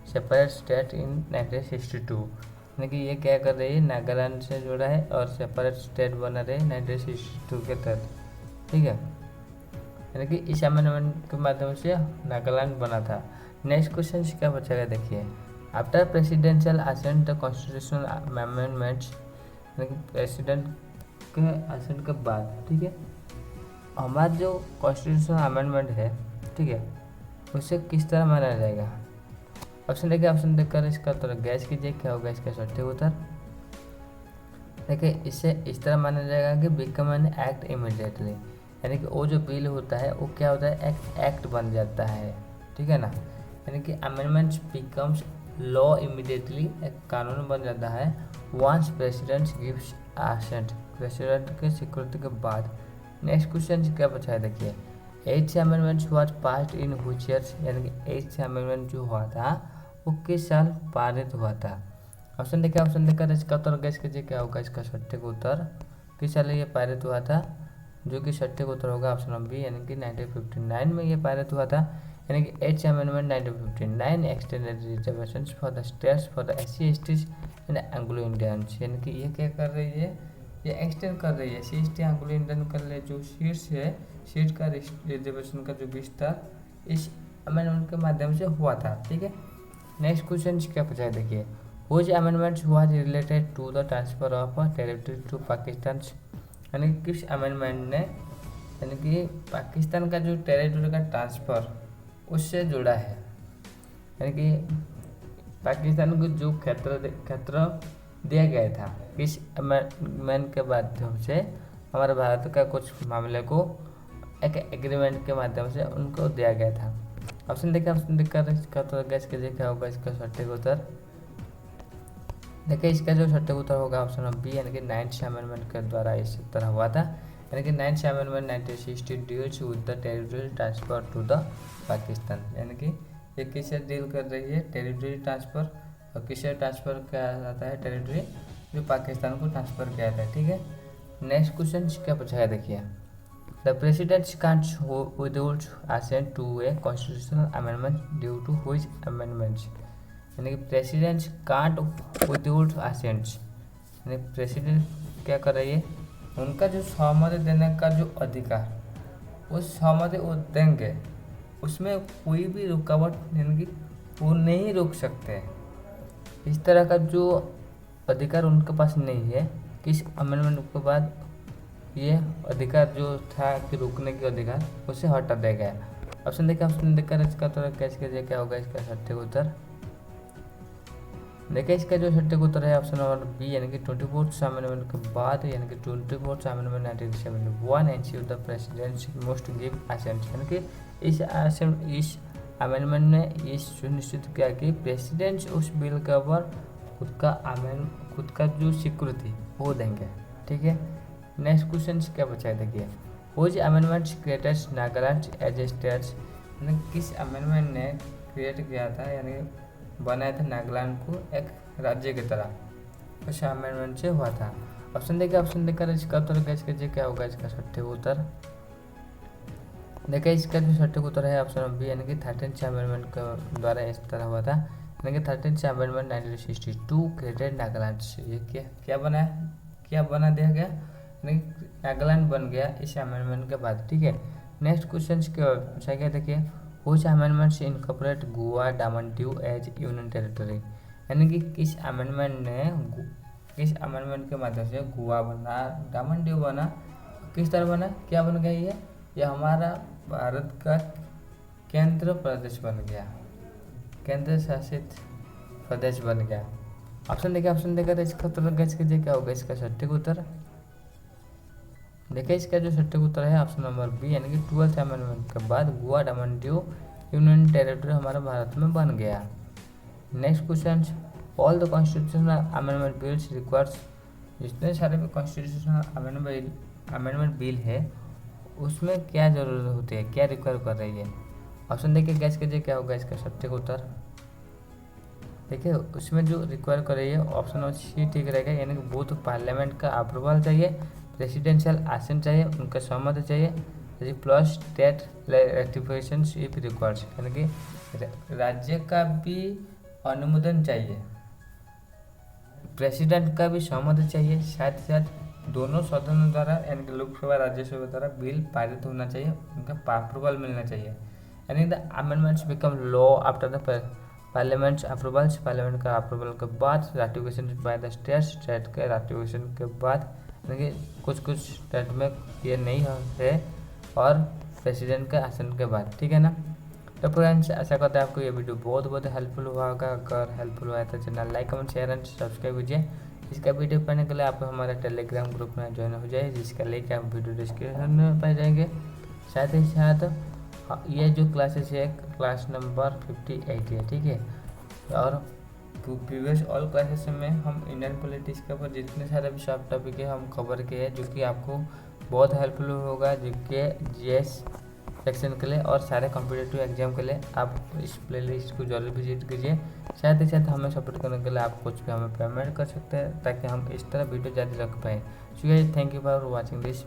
separate state in 1962, यानी कि ये क्या कर रही है, नागालैंड से जुड़ा है और सेपरेट स्टेट बना रहे 1962 के तहत। ठीक है, यानी कि इस अमेंडमेंट के माध्यम से नागालैंड बना था। नेक्स्ट क्वेश्चन क्या पूछा गया देखिए, after presidential assent the constitutional amendments, यानी कि प्रेसिडेंट के असेंट के बाद, ठीक है, हमारा जो कॉन्स्टिट्यूशनल अमेंडमेंट है, ठीक है, उसे किस तरह माना जाएगा? ऑप्शन देखिए, ऑप्शन देखकर इसका उत्तर गैस कीजिए क्या होगा इसका सटीक उत्तर। देखिए इसे इस तरह माना जाएगा कि बिकम एन एक्ट इमीडिएटली, यानी कि वो जो बिल होता है वो क्या होता है, एक एक्ट बन जाता है। ठीक है ना, यानी कि अमेंडमेंट्स बिकम्स लॉ इमीडिएटली, एक कानून बन जाता है once president gives assent, president के स्वीकृति के बाद। नेक्स्ट क्वेश्चन क्या पूछा है देखिए, 8th amendment was passed in which years, यानी कि 8th अमेंडमेंट जो हुआ था वो किस साल पारित हुआ था? ऑप्शन देखिए, ऑप्शन देखकर इसका उत्तर गैस कीजिए क्या होगा इसका सटीक उत्तर। किस साल ये पारित हुआ था? जो कि सटीक उत्तर होगा ऑप्शन नंबर बी, यानी कि 1959 में ये पारित हुआ था। यानी कि 8th amendment 1959 extended reservations for the states for the SC STs and Anglo Indians, यानी कि ये क्या कर रही है, ये एक्सटेंड कर रही है SC ST एंग्लो इंडियन कर ले जो सीट्स है, सीट का रिजर्वेशन का जो विस्तार इस अमेंडमेंट के माध्यम से हुआ था। ठीक है, नेक्स्ट क्वेश्चन क्या पूछा है देखिए, which amendments was related to the transfer of territory to Pakistan, यानी कि किस अमेंडमेंट ने, यानी कि पाकिस्तान का जो टेरिटरी का ट्रांसफ़र उससे जुड़ा है। यानी कि पाकिस्तान को जो क्षेत्र दिया गया था इस अमेंडमेंट के माध्यम से हमारे भारत का कुछ मामले को एक एग्रीमेंट के माध्यम से उनको दिया गया था। ऑप्शन देखकर इसका तो गैस कीजिए क्या होगा इसका सटीक उत्तर। देखिए इसका जो सटीक उत्तर होगा ऑप्शन नंबर बी, यानी कि 9th अमेंडमेंट के द्वारा इस तरह हुआ था। यानी कि 9th amendment 1960 deals with the territory transfer to the Pakistan. यानी कि ये किससे डील कर रही है, टेरिटरी ट्रांसफर, और किससे ट्रांसफर किया जाता है, टेरिटरी जो पाकिस्तान को ट्रांसफर किया जाता है। ठीक है, नेक्स्ट क्वेश्चन क्या पूछा है देखिए, the president can't withhold assent to a constitutional amendment due to which amendments. यानी कि प्रेसिडेंट कांट विदहोल्ड असेंट्स, यानी प्रेसिडेंट क्या कर रही है, उनका जो सहमति देने का जो अधिकार, उस सहमति वो देंगे, उसमें कोई भी रुकावट यानी कि वो नहीं रोक सकते। इस तरह का जो अधिकार उनके पास नहीं है। किस अमेंडमेंट के बाद ये अधिकार जो था कि रोकने के अधिकार उसे हटा दिया गया। ऑप्शन देखकर इसका थोड़ा कैच कीजिए क्या होगा इसका सटीक उत्तर। देखिए इसका जो सटीक उत्तर है ऑप्शन नंबर बी, यानी कि 24th अमेंडमेंट के बाद, यानी कि 24th amendment 1971 ensure the president must give assent. यानी कि इस अमेंडमेंट ने ये सुनिश्चित किया कि प्रेसिडेंट उस बिल के ऊपर खुद का जो स्वीकृति वो देंगे। ठीक है, नेक्स्ट क्वेश्चन क्या बचा है देखिए, which amendment created Nagaland as a state. यानी किस अमेंडमेंट ने क्रिएट किया था, यानी बनाया था नागालैंड को एक राज्य की तरह, उस अमेंडमेंट से हुआ था। ऑप्शन देकर इसका उत्तर गैस कीजिए क्या होगा इसका सटीक उत्तर। देखिए इसका जो सटीक उत्तर है ऑप्शन नंबर बी, यानी कि 13th अमेंडमेंट के द्वारा इस तरह हुआ था। यानी कि 13th अमेंडमेंट 1962 क्रिएटेड नागालैंड से ये क्या बना दिया गया, यानी नागालैंड बन गया इस अमेंडमेंट के बाद। ठीक है, नेक्स्ट क्वेश्चन क्या क्या देखिए, which amendments incorporate Goa Daman Diu as union territory. यानी कि किस अमेंडमेंट के माध्यम से गोवा बना, डामन ड्यू बना, किस तरह बना, क्या बन गया ये हमारा भारत का केंद्र प्रदेश बन गया, केंद्र शासित प्रदेश बन गया। ऑप्शन देकर इसका उत्तर गैस कीजिए क्या होगा इसका सटीक उत्तर। देखिए इसका जो सटीक उत्तर है ऑप्शन नंबर बी, यानी कि 12th अमेंडमेंट के बाद Goa Daman due union territory हमारे भारत में बन गया। Next question, all the constitutional amendment bills requires. जितने सारे भी कॉन्स्टिट्यूशनल अमेंडमेंट बिल है उसमें क्या जरूरत होती है, क्या रिक्वायर कर रही है। ऑप्शन देखिए गैस कीजिए क्या होगा इसका सटीक उत्तर। देखिए उसमें जो रिक्वायर कर रही है ऑप्शन नंबर सी ठीक रहेगा, यानी कि बोथ पार्लियामेंट का अप्रूवल चाहिए, प्रेसिडेंशियल असेंट चाहिए, उनका सहमति चाहिए, plus state ratification if requires. यानी कि राज्य का भी अनुमोदन चाहिए, प्रेसिडेंट का भी सहमति चाहिए, साथ ही साथ दोनों सदनों द्वारा यानी कि लोकसभा राज्यसभा द्वारा बिल पारित होना चाहिए, उनका अप्रूवल मिलना चाहिए। यानी the amendments become law after the parliament approvals. Parliament का अप्रूवल के बाद राटिफिकेशन बाय द स्टेट के राटिफिकेशन के बाद, यानी कि कुछ स्टेट में ये नहीं है, और प्रेसिडेंट के आसन के बाद। ठीक है ना, तो फ्रेंड्स आशा करते हैं आपको ये वीडियो बहुत हेल्पफुल हुआ होगा। अगर हेल्पफुल हुआ है तो channel like comment share and subscribe कीजिए। इसका वीडियो पाने के लिए आप हमारे टेलीग्राम ग्रुप में ज्वाइन हो जाए, जिसका लिंक आप वीडियो डिस्क्रिप्शन में पाए जाएंगे। साथ ही साथ ये जो क्लासेस है क्लास नंबर 58 है। ठीक है, और प्रीवियस ऑल क्लासेस में हम इंडियन पॉलिटिक्स के ऊपर जितने सारे भी सब टॉपिक है हम कवर किए हैं, जो कि आपको बहुत हेल्पफुल होगा जीके जीएस सेक्शन के लिए और सारे कॉम्पिटिटिव एग्जाम के लिए। आप इस प्लेलिस्ट को जरूर विजिट कीजिए। साथ ही साथ हमें सपोर्ट करने के लिए आप कुछ भी हमें पेमेंट कर सकते हैं, ताकि हम इस तरह वीडियो जारी रख पाएँ। So thank you for watching this